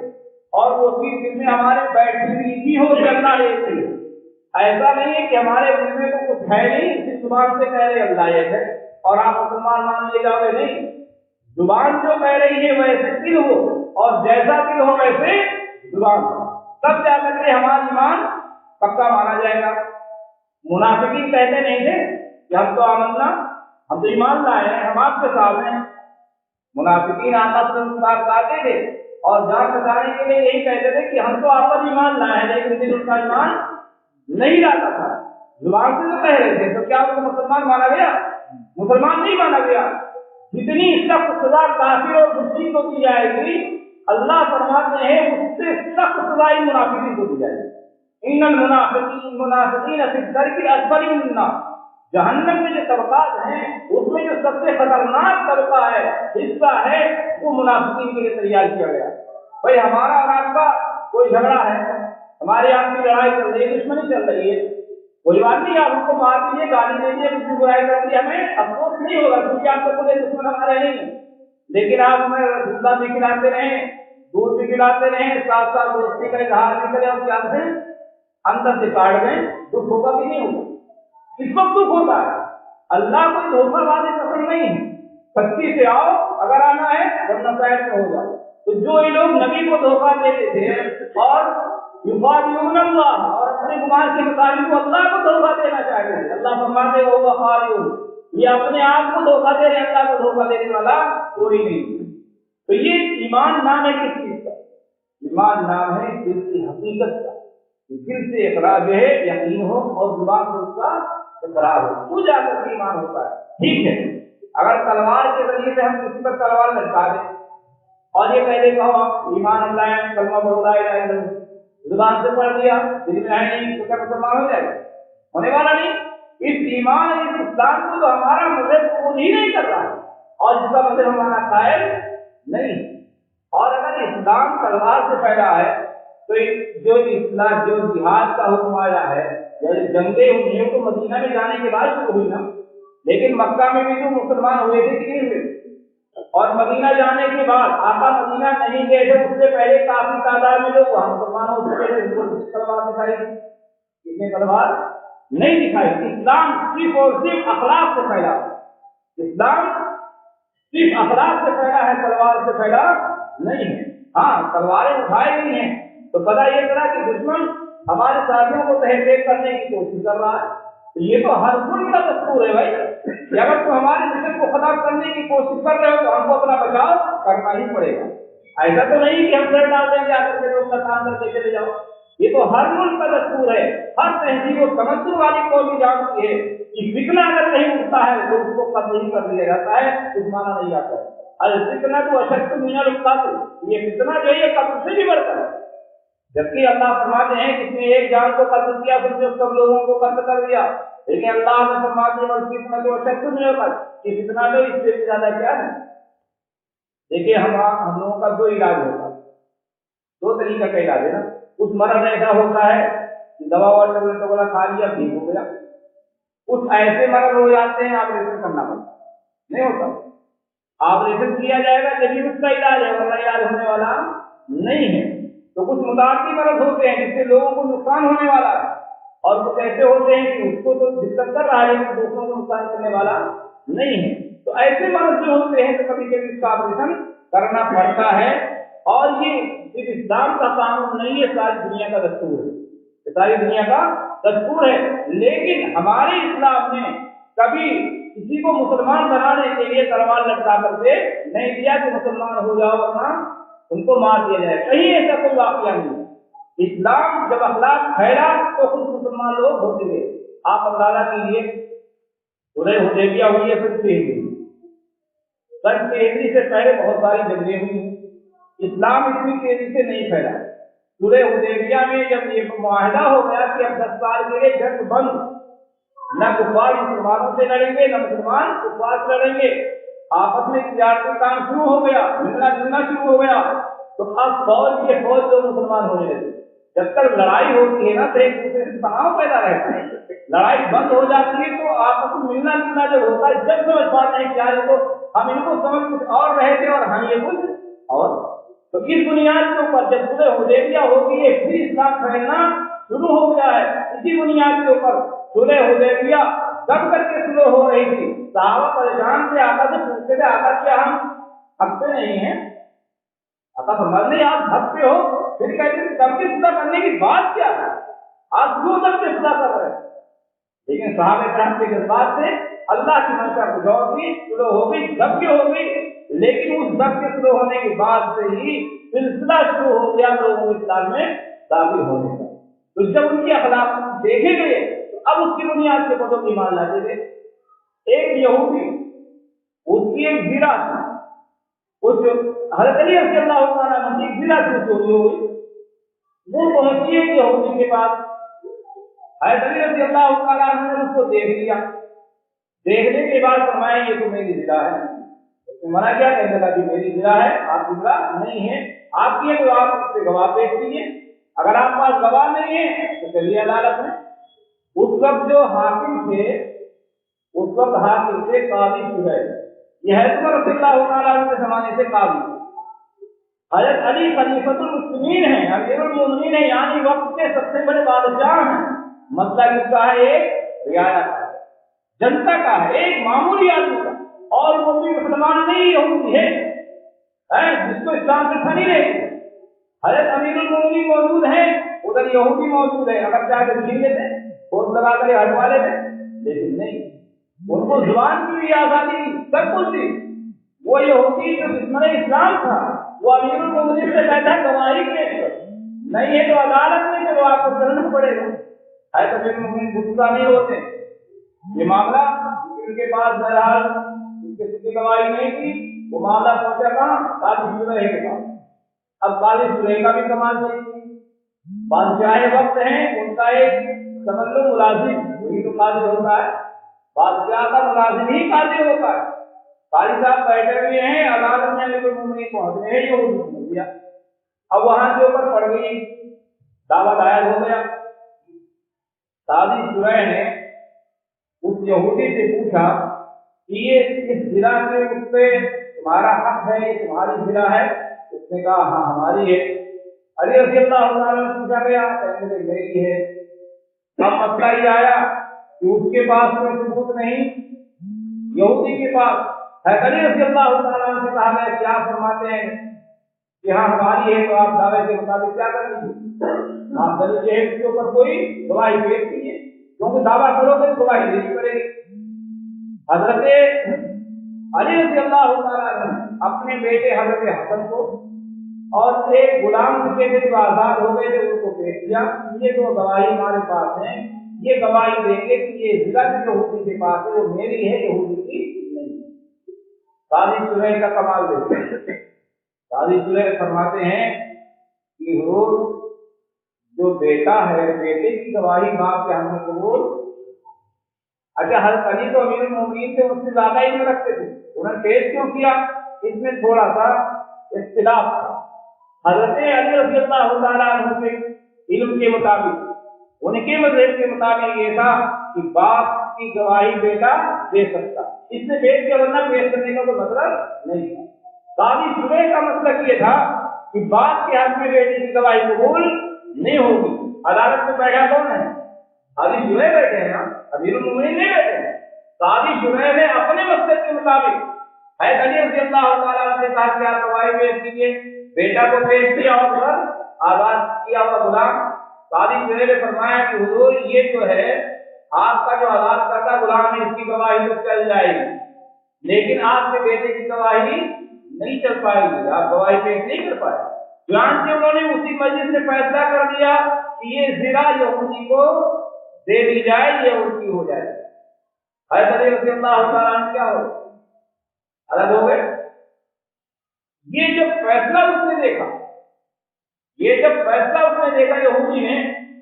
और वो चीज दिल में हमारे बैठी हुई हो कि अल्लाह एक है। ऐसा नहीं है कि हमारे दिल में तो कुछ है नहीं, इस जुबान से कह रहे अल्लाह एक है और आप मुसलमान मान ले जाओगे, नहीं। जुबान जो कह रही है वैसे दिल हो, और जैसा दिल हो वैसे जुबान हो, तब जाकर के हमारा ईमान पक्का माना जाएगा। मुनाफिकीन कहते नहीं थे कि हम तो आमन्ना, हम तो ईमान लाए हैं, हम आपके साथ हैं। मुनाफिकीन आपस में मुखातिब थे और जान बचाने के लिए यही कहते थे कि हम तो आप पर ईमान लाए हैं, लेकिन दिल उनका ईमान नहीं लाता था। जुबान से तो कह रहे थे, तो क्या उनको मुसलमान माना गया? मुसलमान नहीं माना गया। जितनी सख्त सजा काफिर और मुश्रिक को दी जाएगी, अल्लाह फरमाते हैं उससे सख्त सजा इन मुनाफिकीन को दी जाएगी। इन्नल मुनाफिकीन फी दरकिल अस्फली मिनन नार, जहन्नम में जो तबकात हैं उसमें जो सबसे खतरनाक तबका है, हिस्सा है, वो मुनाफिकीन के लिए तैयार किया गया। भाई हमारा और आपका कोई झगड़ा है, हमारी आपकी लड़ाई चल रही है, दुश्मनी चल रही है, कोई बात नहीं, आप हमको मार दीजिए, गाली दीजिए, कुछ भी बुराई कर दी, हमें अफसोस नहीं होगा क्योंकि आप तो कोई दुश्मन हमारे नहीं है। लेकिन आप हमें रसगुल्ला भी खिलाते रहे, दूध भी खिलाते रहे, साथ साथ दोस्ती का इजहार भी करें और क्या से अंदर से काट दें, दुख होगा कि नहीं होगा? इस वक्त दुख होता है। अल्लाह को धोखाबाजी पसंद नहीं है, सच्ची से आओ अगर आना है, वरना पैर में हो जाओ। तो जो ये लोग नबी को धोखा देते थे और युफादिऊन अल्लाह, और अपने गुमान के मुताबिक अल्लाह को धोखा देना चाहते थे, अल्लाह फरमाते हो वफादिऊन, ये अपने आप को धोखा दे रहे, अल्लाह को धोखा देने वाला कोई नहीं। तो ये ईमान नाम है किस चीज का? ईमान नाम है दिल की हकीकत का। दिल से इकरार है, यकीन हो, और जुबान से उसका इकरार हो, तो जाकर के ईमान होता है। ठीक है, अगर तलवार के जरिए से हम किसी पर तलवार लटका दें और ये कह देगा ईमान अल्लाह है, कलमा पढ़ो ला इलाहा इल्लल्लाह, जुबान से पढ़ दिया, दिल में है नहीं, तो क्या मुसलमान हो जाएगा? होने वाला नहीं। इस ईमान इस इस्लाम को तो हमारा मजहब कबूल ही नहीं कर रहा है और इसका मजहब हमारा कायल नहीं। और अगर इस्लाम तलवार से फैला है तो जो इस्लाम जो जिहाद का हुक्म आया है, जंगे हुई तो मदीना में जाने के बाद शुरू हुई ना, लेकिन मक्का में भी तो मुसलमान हुए थे कि नहीं हुए? और मदीना जाने के बाद आका मदीना नहीं गए थे, उससे पहले काफी तादाद में लोग वहां मुसलमान हो चुके थे, तलवार दिखाई थी, किसने तलवार नहीं दिखाई? इस्लाम सिर्फ और सिर्फ अखलाक से फैला, इस्लाम सिर्फ अखलाक से फैला है, तलवार से फैला नहीं है। हाँ, तलवारें उठाई गई हैं तो पता ये चला कि दुश्मन हमारे साथियों को तहरीर करने की कोशिश कर रहा है। तो ये तो हर मुल्क का दस्तूर है भाई, अगर तुम हमारे मिशन को खत्म करने की कोशिश कर रहे हो तो हमको अपना बचाव करना ही पड़ेगा। ऐसा तो नहीं कि हम सर डाल देंगे आकर के लोग काम करके चले जाओ, ये तो हर मुल्क का दस्तूर है। हर तहजीब और तमद्दुन वाली कौम जानती है कि फितना अगर कहीं उठता है तो उसको कब्जा ही कर लिया जाता है, कुछ माना नहीं आता है। अल फितना तो अशद्दु मिनल क़त्ल, ये फितना जो है कत्ल से भी बढ़कर है। जबकि अल्लाह फरमाते हैं कि इसने एक जान को कत्ल किया फिर जो सब लोगों को कत्ल कर दिया, लेकिन अल्लाह ने फरमाते हैं फितना तो अशद्दु मिनल क़त्ल, कि फितना तो इससे भी ज्यादा क्या है। देखिए हम लोगों का दो इलाज होता है, दो तरीका का इलाज है ना। कुछ मर्ज ऐसा होता है कि दवा और टेबलेट वगैरह खा लिया ठीक हो गया, कुछ ऐसे मर्ज हो जाते हैं ऑपरेशन करना पड़ता है, नहीं होता, ऑपरेशन किया जाएगा जब उसका इलाज है, वरना इलाज होने वाला नहीं है। तो कुछ मुतादी मर्ज होते हैं जिससे लोगों को नुकसान होने वाला है, और कुछ ऐसे होते हैं कि उसको तो दिक्कत कर रहा है लेकिन दूसरों को नुकसान करने वाला नहीं है। तो ऐसे मनुष्य जो होते हैं तो कभी कभी इसका ऑपरेशन करना पड़ता है। और ये सिर्फ इस्लाम का कानून नहीं है, सारी दुनिया का दस्तूर है, सारी दुनिया का दस्तूर है। लेकिन हमारे इस्लाम ने कभी किसी को मुसलमान बनाने के लिए तलवार लटका करके नहीं दिया कि मुसलमान हो जाओ वरना उनको मार दिया जाए, कहीं ऐसा कोई वाकया नहीं है। इस्लाम जब अखलाक फैला तो खुद मुसलमान लोग होते गए। आप अंदाजा कीजिए, सुलह हुदैबिया हुई है फिर सन 33 से पहले बहुत सारी जंगें हुई। इस्लाम इतनी तेजी से नहीं फैला। सुलह हुदैबिया में जब ये मुआहदा हो गया कि अब 10 साल के लिए जंग बंद, न कुफार मुसलमानों से लड़ेंगे न मुसलमान कुफार से लड़ेंगे, आपस में तिजारती काम शुरू हो गया, मिलना जुलना शुरू हो गया, तो अब फौज के फौज लोग मुसलमान होने लगे। जब तक लड़ाई होती है ना तो एक दूसरे से तनाव पैदा रहता है, लड़ाई बंद हो जाती है तो आपस में मिलना जुलना जब होता है, जब समझ पाते हैं क्या है तो हम इनको समझ कुछ और रहे थे और हम ये कुछ और। तो इस बुनियाद के ऊपर जब सुलह हुदैबिया होगी है फिर इस्लाम फैलना शुरू हो गया है। इसी बुनियाद के ऊपर सुलह हुदैबिया कब करके शुरू हो रही थी, सहाबा परेशान थे, आका से पूछते थे आका क्या हम हकते नहीं हैं, आका फरमाते आप हक पे हो, फिर कहते थे सबके सुलह करने की बात क्या है, आप क्यों सबके सुलह कर रहे हैं। लेकिन साहब कराम के जज्बात से अल्लाह की मंशा कुछ और थी, सुलह हो गई, जब हो गई, लेकिन उस जब के शुरू होने के बाद से ही सिलसिला शुरू हो गया लोगों इस्लाम में दाखिल होने का। तो जब उनके अखलाक देखे गए तो अब उसकी बुनियाद के ऊपर ईमान लाते थे। एक यहूदी, उसकी एक ज़िरा थी, उस हज़रत अली रज़ियल्लाहु ताला अन्हु की ज़िरा से चोरी हो गई। वो पहुंची है यहूदी के पास, हज़रत अली रज़ियल्लाहु ताला अन्हु ने उसको देख लिया। देखने के बाद फरमाया ये तो मेरी ज़िरा है। उसने मना किया, कहने लगा कि मेरी ज़िरा है, आपकी ज़िरा नहीं है, आपकी है तो आप उससे गवाह पेश कीजिए, अगर आप पास गवाह नहीं है तो चलिए अदालत में। उस वक्त जो हाकिम थे, उस वक्त हाकिम थे काजी शुरैह, यह हज़रत रसूलुल्लाह सल्लल्लाहु अलैहि वसल्लम के ज़माने से काजी। हज़रत अली खलीफतुल मुस्लिमीन हैं, अमीरुल मोमिनीन हैं, यानी वक्त के सबसे बड़े बादशाह हैं। मसला किसका है, एक रियाया का, जनता का है, एक मामूली आदमी का, और वो भी मुसलमान नहीं यहूदी है, जिसको इस्लाम से फनी नहीं। हज़रत अमीरुल मोमिनीन मौजूद हैं, उधर यहूदी मौजूद है, अगर चाहे तो छीन लेते, फोन लगा कर हटवा लेते, लेकिन नहीं, उनको जुबान की भी आजादी थी, सब कुछ थी। वो यहूदी जो दुश्मन इस्लाम था, वो अमीरुल मोमिनीन से कहता है गवाही पेश करो, नहीं है तो अदालत में चलो, आपको चलना पड़ेगा। है तो अमीरुल मोमिनीन गुस्सा नहीं होते। ये मामला उनके पास बहरहाल इसके किसी गवाही नहीं थी, वो मामला पहुंचा कहाँ, काजी शुरैह के पास। अब काजी शुरैह का भी कमाल नहीं, बादशाह वक्त हैं, उनका एक समझ लो मुलाजिम, वही तो काजी होता है, बादशाह का मुलाजिम ही काजी होता है। काजी साहब बैठे हुए हैं, अदालत में अमीरुल मोमिनीन पहुंच गए हैं, ये हो गया। अब वहां के ऊपर पड़ गई, दावा दायर हो गया। काजी शुरैह ने उस यहूदी से पूछा कि ये इस ज़िरा के उस पे तुम्हारा हक है, ये तुम्हारी ज़िरा है? उसने कहा हाँ हमारी है। अली रज़ियल्लाहु ताला ने पूछा गया, कहने मेरी है। अब मसला ये आया कि उसके पास कोई सबूत नहीं, यहूदी के पास है। अली रज़ियल्लाहु ताला से कहा गया क्या फरमाते हैं कि हाँ हमारी है, तो आप दावे के मुताबिक क्या कर लीजिए, आप दलील के ऊपर कोई गवाही पेश कीजिए, क्योंकि दावा करोगे तो गवाही देनी पड़ेगी। हजरत अली रज़ियल्लाहु ताला अपने बेटे हजरत हसन को और एक गुलाम के जो आजाद हो गए थे उनको पेश किया, ये दो गवाही हमारे पास हैं, ये गवाही देंगे कि ये ज़िरा जो यहूदी के पास है वो मेरी है, यहूदी की नहीं। काजी शुरैह का कमाल देखते, काजी शुरैह फरमाते हैं कि हुजूर जो बेटा है, बेटे की गवाही बाप के हमने कबूल। अच्छा हज़रत अली तो अमीरुल मोमिनीन थे, उससे ज्यादा ही रखते थे, उन्होंने पेश क्यों किया, इसमें थोड़ा सा इख्तिलाफ था। हज़रत अली रज़ियल्लाहु ताला अन्हु के इल्म के मुताबिक, उनके मज़हब के मुताबिक ये था कि बाप की गवाही बेटा दे सकता, इससे बेट के वरना पेश करने का कोई मतलब नहीं था। काजी शुरैह का मतलब ये था कि बाप के हक में बेटे की गवाही कबूल नहीं होगी। अदालत में बैठा कौन है, सादी जुरैह बैठे हैं ना, अमीरुल मोमिनीन नहीं बैठे हैं। सादी जुरैह ने अपने मकसद के मुताबिक हज़रत अली रज़ी अल्लाह तआला अन्हु से कहा कि आप गवाही पेश कीजिए, बेटा को पेश किया और घर आजाद किया हुआ गुलाम। सादी जुरैह ने फरमाया कि हुजूर ये जो है आपका जो आजाद करता गुलाम है, इसकी गवाही तो चल जाएगी, लेकिन आपके बेटे की गवाही नहीं चल पाएगी, आप गवाही पेश नहीं कर पाए। चुनांचे से उन्होंने उसी मस्जिद में फैसला कर दिया कि ये ज़िरा यहूदी को दे दी जाए, ये उनकी हो जाए। हज़रत अली रज़ी अल्लाह तआला अन्हु क्या हो अलग हो गए। ये जब फैसला उसने देखा, ये जब फैसला उसने देखा यहूदी ने,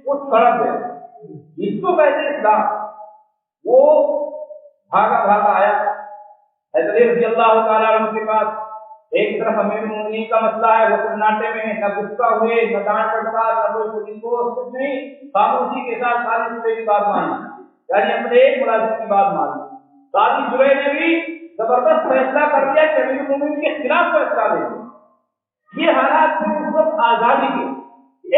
वो सड़क गया। इसको कहते इस्लाम। वो भागा भागा आया हज़रत अली रज़ी अल्लाह तआला अन्हु के पास। एक तरफ अमीरुल मोमिनीन का मसला है, वो सन्नाटे में न गुस्सा हुए, न डांट फटकार, न कोई पुलिस को कुछ नहीं, खामोशी के साथ सादी जुरैह की बात मानी, यानी अपने एक मुलाजिम की बात मानी। सादी जुरैह ने भी जबरदस्त फैसला कर दिया कि अमीरुल मोमिनीन के खिलाफ फैसला दे। ये हालात थे उस वक्त आजादी के।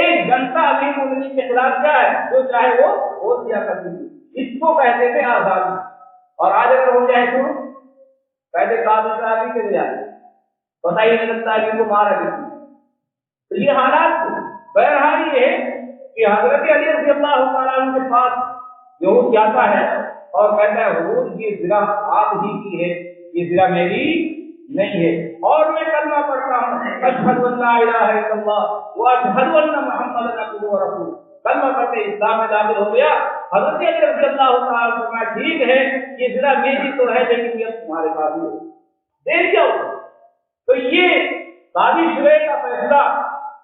एक जनता अमीरुल मोमिनीन के खिलाफ क्या है, जो चाहे वो वोट दिया करती थी। इसको कहते थे आजादी। और आज अगर हो जाए तो कहते काबिल के लिए आए, पता ही नहीं लगता कि को मारा गया। तो ये हालात बहरहाल ये है कि हजरत अली रज़ी अल्लाह तआला अन्हु के पास यहूद जाता है और कहता है हुजूर ये ज़िरा आप ही की है, ये ज़िरा मेरी नहीं है, और मैं कलमा पढ़ता हूँ अशहदु अल्ला इलाहा इल्लल्लाह व अशहदु अन्न मुहम्मदन अब्दुहु व रसूलुहु। कलमा पढ़ते इस्लाम में दाखिल हो गया। हजरत अली रज़ी अल्लाह तआला अन्हु ठीक है, ये ज़िरा मेरी तो है, लेकिन ये तुम्हारे पास ही है, दे दिया। तो ये सादी जुरैह का फैसला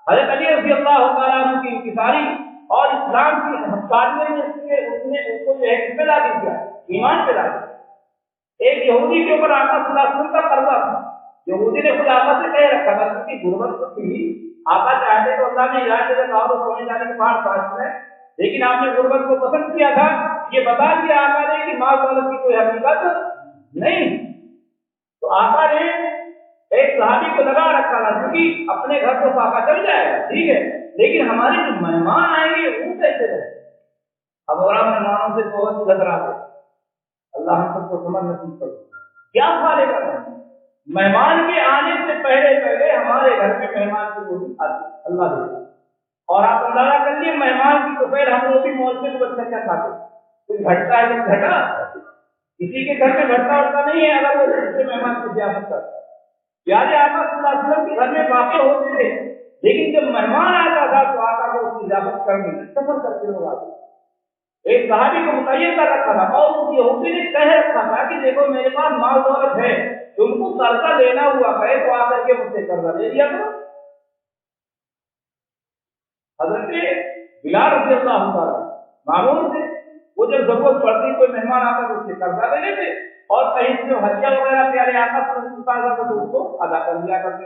हज़रत अली रज़ी अल्लाह तआला अन्हु की इंकिसारी और इस्लाम की हक़ानियत में उसने उसको जो है किसमें दाखिल किया, ईमान पे दाखिल किया। एक यहूदी के ऊपर आका सल्लल्लाहु अलैहि वसल्लम का कर्जा था। यहूदी ने खुद आका से कह रखा था, क्योंकि गुर्बत तो थी, आका चाहते तो अल्लाह ने इजाज़त दे कहा तो सोने जाने के बाद पास में, लेकिन आपने गुर्बत को पसंद किया था। ये बता दिया आका ने कि माल दौलत की कोई हकीकत नहीं। तो आका ने एक सहाबी को लगा रखा था, क्योंकि अपने घर को फाका चल जाएगा, ठीक है, लेकिन हमारे जो मेहमान आएंगे वो कैसे रहे। अब और मेहमानों से बहुत लग रहा है, अल्लाह हम सबको समझ नसीब करे। क्या फायदा मेहमान के आने से पहले पहले हमारे घर में मेहमान की रोटी आती, अल्लाह देता। और आप अंदाजा कर लिए मेहमान की दोपहर हम रोटी मोहल्ले को बच्चा क्या खाते, कुछ घटता है कुछ घटा, किसी के घर में घटता उठता नहीं है अगर वो दूसरे मेहमान की ज़ियाफत करता। प्यारे आका सल्लल्लाहु अलैहि वसल्लम के घर में वाक़े होते थे, लेकिन जब मेहमान आता था तो आका को उसकी इजाजत करनी सफर करते लोग आते। एक सहाबी को मुतय्यन कर रखा था और उस यहूदी ने कह रखा था कि देखो मेरे पास माल दौलत है, तुमको कर्जा लेना हुआ करे तो आकर के मुझसे कर्जा ले लिया करो। हजरत बिलाल रज़ी अल्लाह तआला मामून थे, वो जब जरूरत पड़ती कोई मेहमान आता तो उससे कर्जा ले लेते और कहीं से जो हदिया वगैरह प्यारे आका तो उसको अदा कर दिया करते,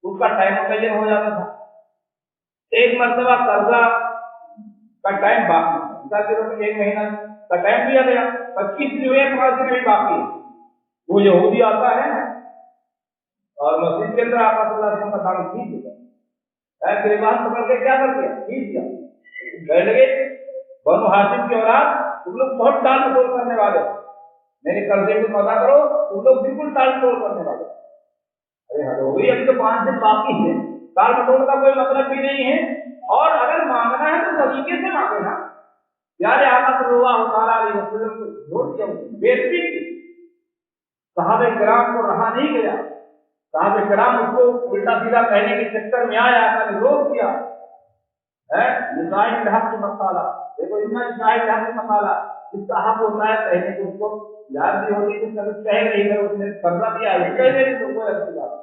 उसका टाइम मुतय्यन हो जाता था। एक मरतबा कर्जा का टाइम बाकी, एक महीना का टाइम दिया गया, 25 दिन हुए, 5 दिन भी बाकी है। वो यहूदी आता है और मस्जिद के अंदर आका सल्लल्लाहु अलैहि वसल्लम का दाम खींच दिया, गिरबान पकड़ के क्या कर दिया, खींच दिया। कह लगे बनु हाशिम की औलाद तुम लोग बहुत टाल मटोल करने वाले, मेरे कर्जे को अदा करो, तुम लोग बिल्कुल टाल मटोल करने वाले। अरे हद हो गई, अभी तो 5 दिन बाकी है, टाल मटोल का कोई मतलब भी नहीं है। और अगर मांगना है तो तरीके से मांगे ना। प्यारे आका सल्लल्लाहु अलैहि वसल्लम को झूठ दिया, बेइज्जती की, सहाबे किराम को रहा नहीं गया, सहाबे किराम उसको उल्टा सीधा कहने के चक्कर में आया, आका ने रोक दिया है। निसाई हक की मसाला देखो, इतना निसाई हक की मसाला जिसका हक होता है कहने को, उसको याद भी होती कुछ न कुछ कह रही है, उसने कर्जा दिया कहने की तो कोई अच्छी बात।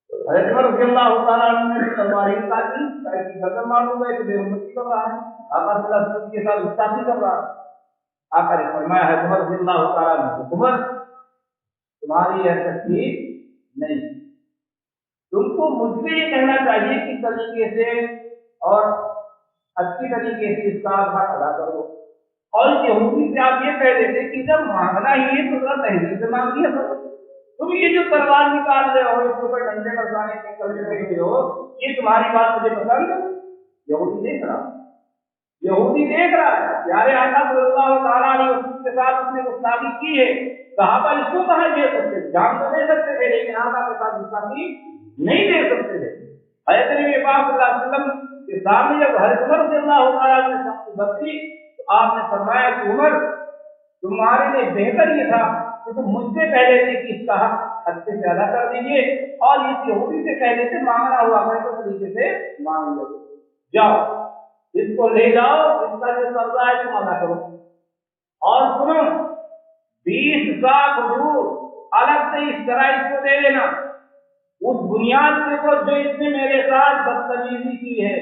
हज़रत उमर रज़ियल्लाहु तआला अन्हु ने तलवार निकाली, कि खत्म मालूम है कि बेइज्जती कर रहा है, आका सल्लल्लाहु अलैहि वसल्लम के साथ गुस्ताखी कर रहा है। आका ने फरमाया है उमर रज़ियल्लाहु तआला अन्हु, उमर तुम्हारी यह तकलीफ नहीं, तुमको मुझसे ये कहना चाहिए कि तरीके से और अच्छी तरीके से इसका हक अदा करो, और यहूदी से आप ये कह देते कि जब मांगना ही है तो जरा तहरीर से मांग लिया करो। तुम ये जो तलवार निकाल रहे हो, इसके ऊपर डंडे बरसाने के कर रहे हो, ये तुम्हारी बात मुझे पसंद यहूदी नहीं करा। यहूदी देख रहा है प्यारे आका सल्लल्लाहु ताला अलैहि वसल्लम के साथ उसने गुस्ताखी की है, सहाबा इसको कहाँ दे सकते थे, जान तो दे सकते थे लेकिन आका के साथ गुस्ताखी नहीं दे सकते थे। हज़रत नबी पाक सल्लल्लाहु अलैहि वसल्लम के सामने जब हज़रत उमर रज़ियल्लाहु ताला ने सबकी बत्ती, तो आपने फरमाया कि उमर तुम्हारे लिए बेहतर ये था कि तुम मुझसे पहले से कि इसका हक अच्छे से अदा कर दीजिए और इस यहूदी से पहले से मांगना हुआ है तो तरीके से मांग लो, जाओ इसको ले जाओ, इसका जो कर्जा है तुम अदा करो। और सुनो 20 साख खजूर अलग से इस तरह इसको दे लेना, उस बुनियाद से को जो इसने मेरे साथ बदतमीजी की है।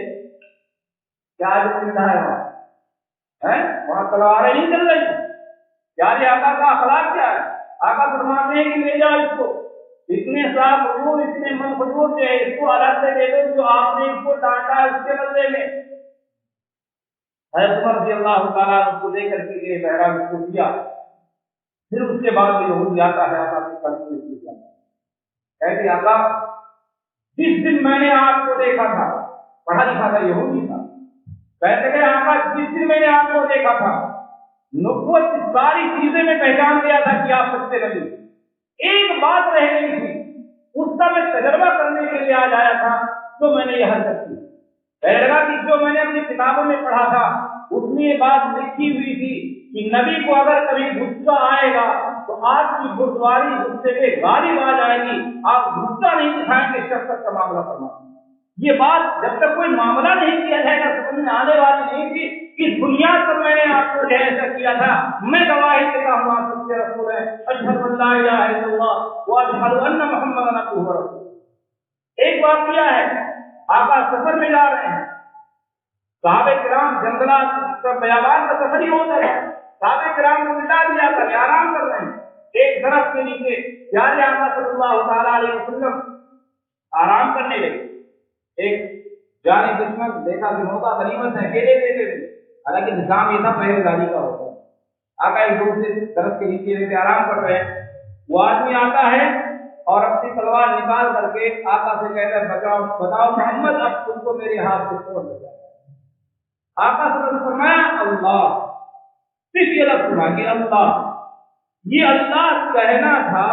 क्या जो चिंता है वहां तलवारें नहीं चल रही, प्यारे आका का अखलाक क्या है, आका फरमाते हैं कि ले जाओ इसको, इतने साफ खजूर इतने मन खजूर जो है इसको अलग से दे दो जो आपने इसको डांटा है उसके बदले में। हज़रत उमर रज़ियल्लाहु ताला उसको लेकर के गए, बहरहाल उसको दिया। फिर उसके बाद यहूदी आता है आका के कदम में गिर जाता है, कहते आका जिस दिन मैंने आपको देखा था, पढ़ा लिखा था यहूदी था, कहते गए आका जिस दिन मैंने आपको देखा था नबुव्वत की सारी चीजें मैं पहचान गया था कि आप सच्चे नबी, एक बात रह गई थी उसका मैं तजर्बा करने के लिए आज आया था, तो मैंने यह हरकत की। कहने लगा कि जो मैंने अपनी किताबों में पढ़ा था उसमें ये बात लिखी हुई थी कि नबी को अगर कभी गुस्सा आएगा तो आपकी गुरुद्वारी गुस्से में गालिब आ जाएगी, आप गुस्सा नहीं दिखाएंगे, शफ़क़त का मामला फरमाते। ये बात जब तक कोई मामला नहीं किया जाएगा समझ में आने वाली नहीं थी। इस बुनियाद पर मैंने आपको ऐसा किया था, मैं गवाही देता हूँ आप सच्चे रसूल हैं, अशहदु अल्ला इलाहा इल्लल्लाह व अशहदु अन्न मुहम्मदन अब्दुहु व रसूलुहु। एक वाक़या है, आका सफर में जा रहे हैं, सहाबे किराम जंगलात का बयाबान का सफर ही होता है, सहाबे किराम को मिटा दिया कर आराम कर रहे हैं, एक दरख्त के नीचे प्यारे आका सल्लल्लाहु ताला अलैहि वसल्लम आराम करने लगे। एक जाने दुश्मन देखा कि मौका गनीमत है, अकेले ले ले, हालांकि निजाम ये था पहरेदारी का होता है। आका एक दूसरे दरख्त के नीचे लेके आराम कर रहे हैं, वो आदमी आता है और अपनी तलवार निकाल करके आका से कहता है बताओ बताओ मोहम्मद अब तुमको मेरे हाथ से कौन बचाएगा। आका से फरमाया अल्लाह, सिर्फ ये लफ्ज़ सुना कि अल्लाह, ये अल्लाह कहना था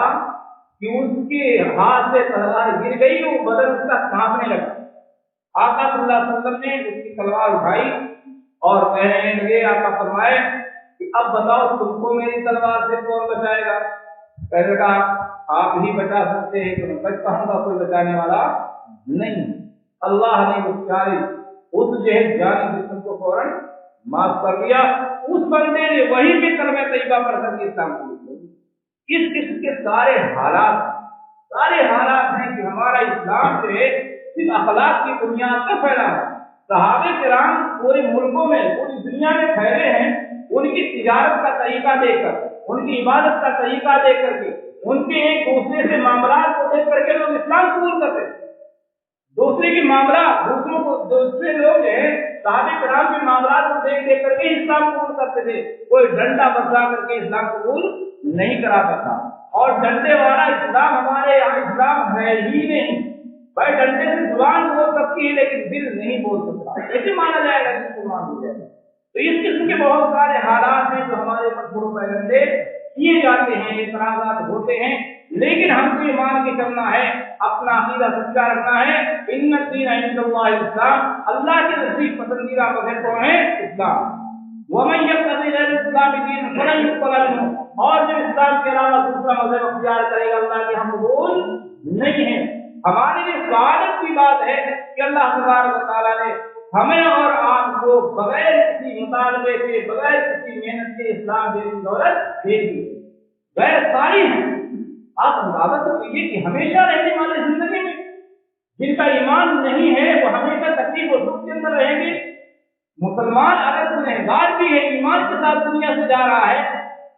कि उसके हाथ से तलवार गिर गई, वो बदन उसका कांपने लगा। आका सल्लल्लाहु अलैहि वसल्लम ने उसकी तलवार उठाई और कहने लगे, आका फरमाए कि अब बताओ तुमको मेरी तलवार से कौन बचाएगा। कहने लगा आप ही बचा सकते हैं, तो मैं बच पाऊंगा, कोई बचाने वाला नहीं। अल्लाह ने उस जहर जानी जिस्म को फौरन माफ कर दिया। उस बंदे ने वही भी कलमा तैयबा पढ़ करके इस्लाम को इस किस्म के सारे हालात हैं कि हमारा इस्लाम से सिर्फ अखलाक की बुनियाद पर फैला है। सहाबे किराम पूरे मुल्कों में पूरी दुनिया में फैले हैं, उनकी तिजारत का तरीका देखकर, उनकी इबादत का तरीका देख करके, उनके एक दूसरे से मामलात को देख करके लोग इस्लाम कबूल करते। दूसरे की मामला दूसरे लोग हैं सहाबे किराम के मामलात को देख देख करके इस्लाम कबूल करते थे। कोई डंडा बरसा करके इस्लाम कबूल नहीं कराता था, और डंडे वाला इस्लाम हमारे यहाँ इस्लाम है ही नहीं। भाई डंडे से जुबान बोल सकती है लेकिन दिल नहीं बोल सकता, ऐसे माना जाएगा कि मुसलमान हो जाएगा। तो इस किस्म के बहुत सारे हालात हैं जो हमारे ऊपर गुरु पैगंबे किए जाते हैं, इतराज़ात होते हैं, लेकिन हमको ये मान के चलना है, अपना अकीदा सच्चा रखना है। इन्ना दीन इंदल्लाहि इस्लाम, अल्लाह के नज़दीक पसंदीदा मज़हब कौन है? इस्लाम। वमन यब्तग़ी गैर इस्लाम दीन फलन युक़बल मिन्हु, और जो इस्लाम के अलावा दूसरा मज़हब अख्तियार करेगा अल्लाह के हम कबूल नहीं है। हमारे लिए सआदत की बात है कि अल्लाह तबारक व तआला ने हमें और आपको बगैर किसी मुतालबे के, बगैर किसी मेहनत के इस्लाम जैसी दौलत दे दी। गैर सारी है, आप अंदाजा तो कीजिए कि हमेशा रहने वाले जिंदगी में जिनका ईमान नहीं है वो हमेशा तकलीफ और दुख के अंदर रहेंगे। मुसलमान अगर गुनहगार भी है, ईमान के साथ दुनिया से जा रहा है,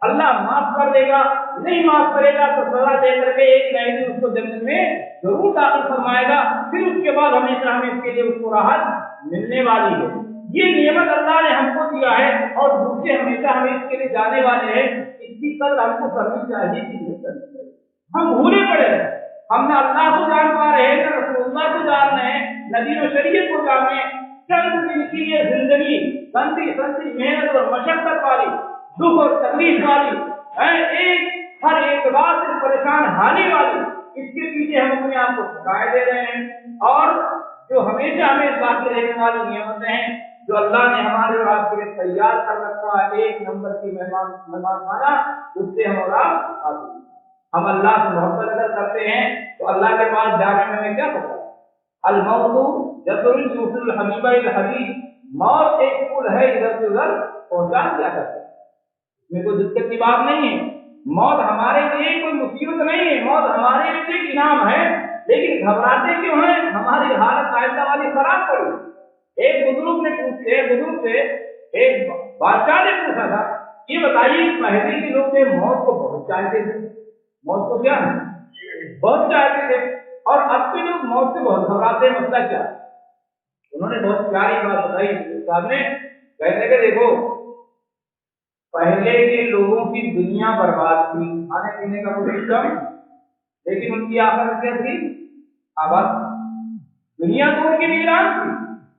अल्लाह माफ कर देगा, नहीं माफ करेगा तो सजा दे करके एक नए दिन उसको जन्नत में जरूर दाखिल फरमाएगा, फिर उसके बाद हमेशा हमें इसके लिए उसको राहत मिलने वाली है। ये नियमत अल्लाह ने हमको दिया है और दूसरे हमेशा हमें इसके लिए जाने वाले हैं, इसकी कदर हमको करनी चाहिए कि नहीं करनी चाहिए। हम भूले पड़े हैं, हम ना अल्लाह को जान पा रहे हैं, ना रसूलुल्लाह को जान रहे हैं, ना दीन और शरीयत को जान रहे हैं। चंद दिन की ये जिंदगी गंदी संदी मेहनत और मशक्कत वाली, दुख और तकलीफ वाली है, एक हर एक बात से परेशान हानि वाली, इसके पीछे हम अपने आप को थकाए दे रहे हैं। और जो हमेशा हमें बाकी रहने वाली नियमतें हैं जो अल्लाह ने हमारे और आपके लिए तैयार कर रखा है, एक नंबर की मेहमान खाना, उससे हम और आप आते। हम अल्लाह से मोहब्बत अगर करते हैं तो अल्लाह के पास जाने में हमें क्या पता? अल मौतु जसरुल यूसुल हबीबा इल हबीब, मौत एक पुल है, इधर से उधर पहुंचा दिया करता है, इसमें कोई दिक्कत की बात नहीं है। मौत हमारे लिए कोई मुसीबत नहीं है, मौत हमारे लिए एक इनाम है। लेकिन घबराते क्यों हैं? हमारी हालत आयता वाली खराब पड़ी। एक बुजुर्ग से एक बादशाह ने पूछा था, ये बताइए पहले के लोग मौत को बहुत चाहते थे, मौत को क्या बहुत चाहते थे, और अब के लोग मौत से बहुत घबराते हैं, मसला क्या? उन्होंने बहुत प्यारी बात बताई साहब ने, कहते कि देखो पहले के लोगों की दुनिया बर्बाद थी, खाने पीने का कोई सिस्टम, लेकिन उनकी आखिरत क्या थी? आबाद। दुनिया तो उनकी वीरान थी,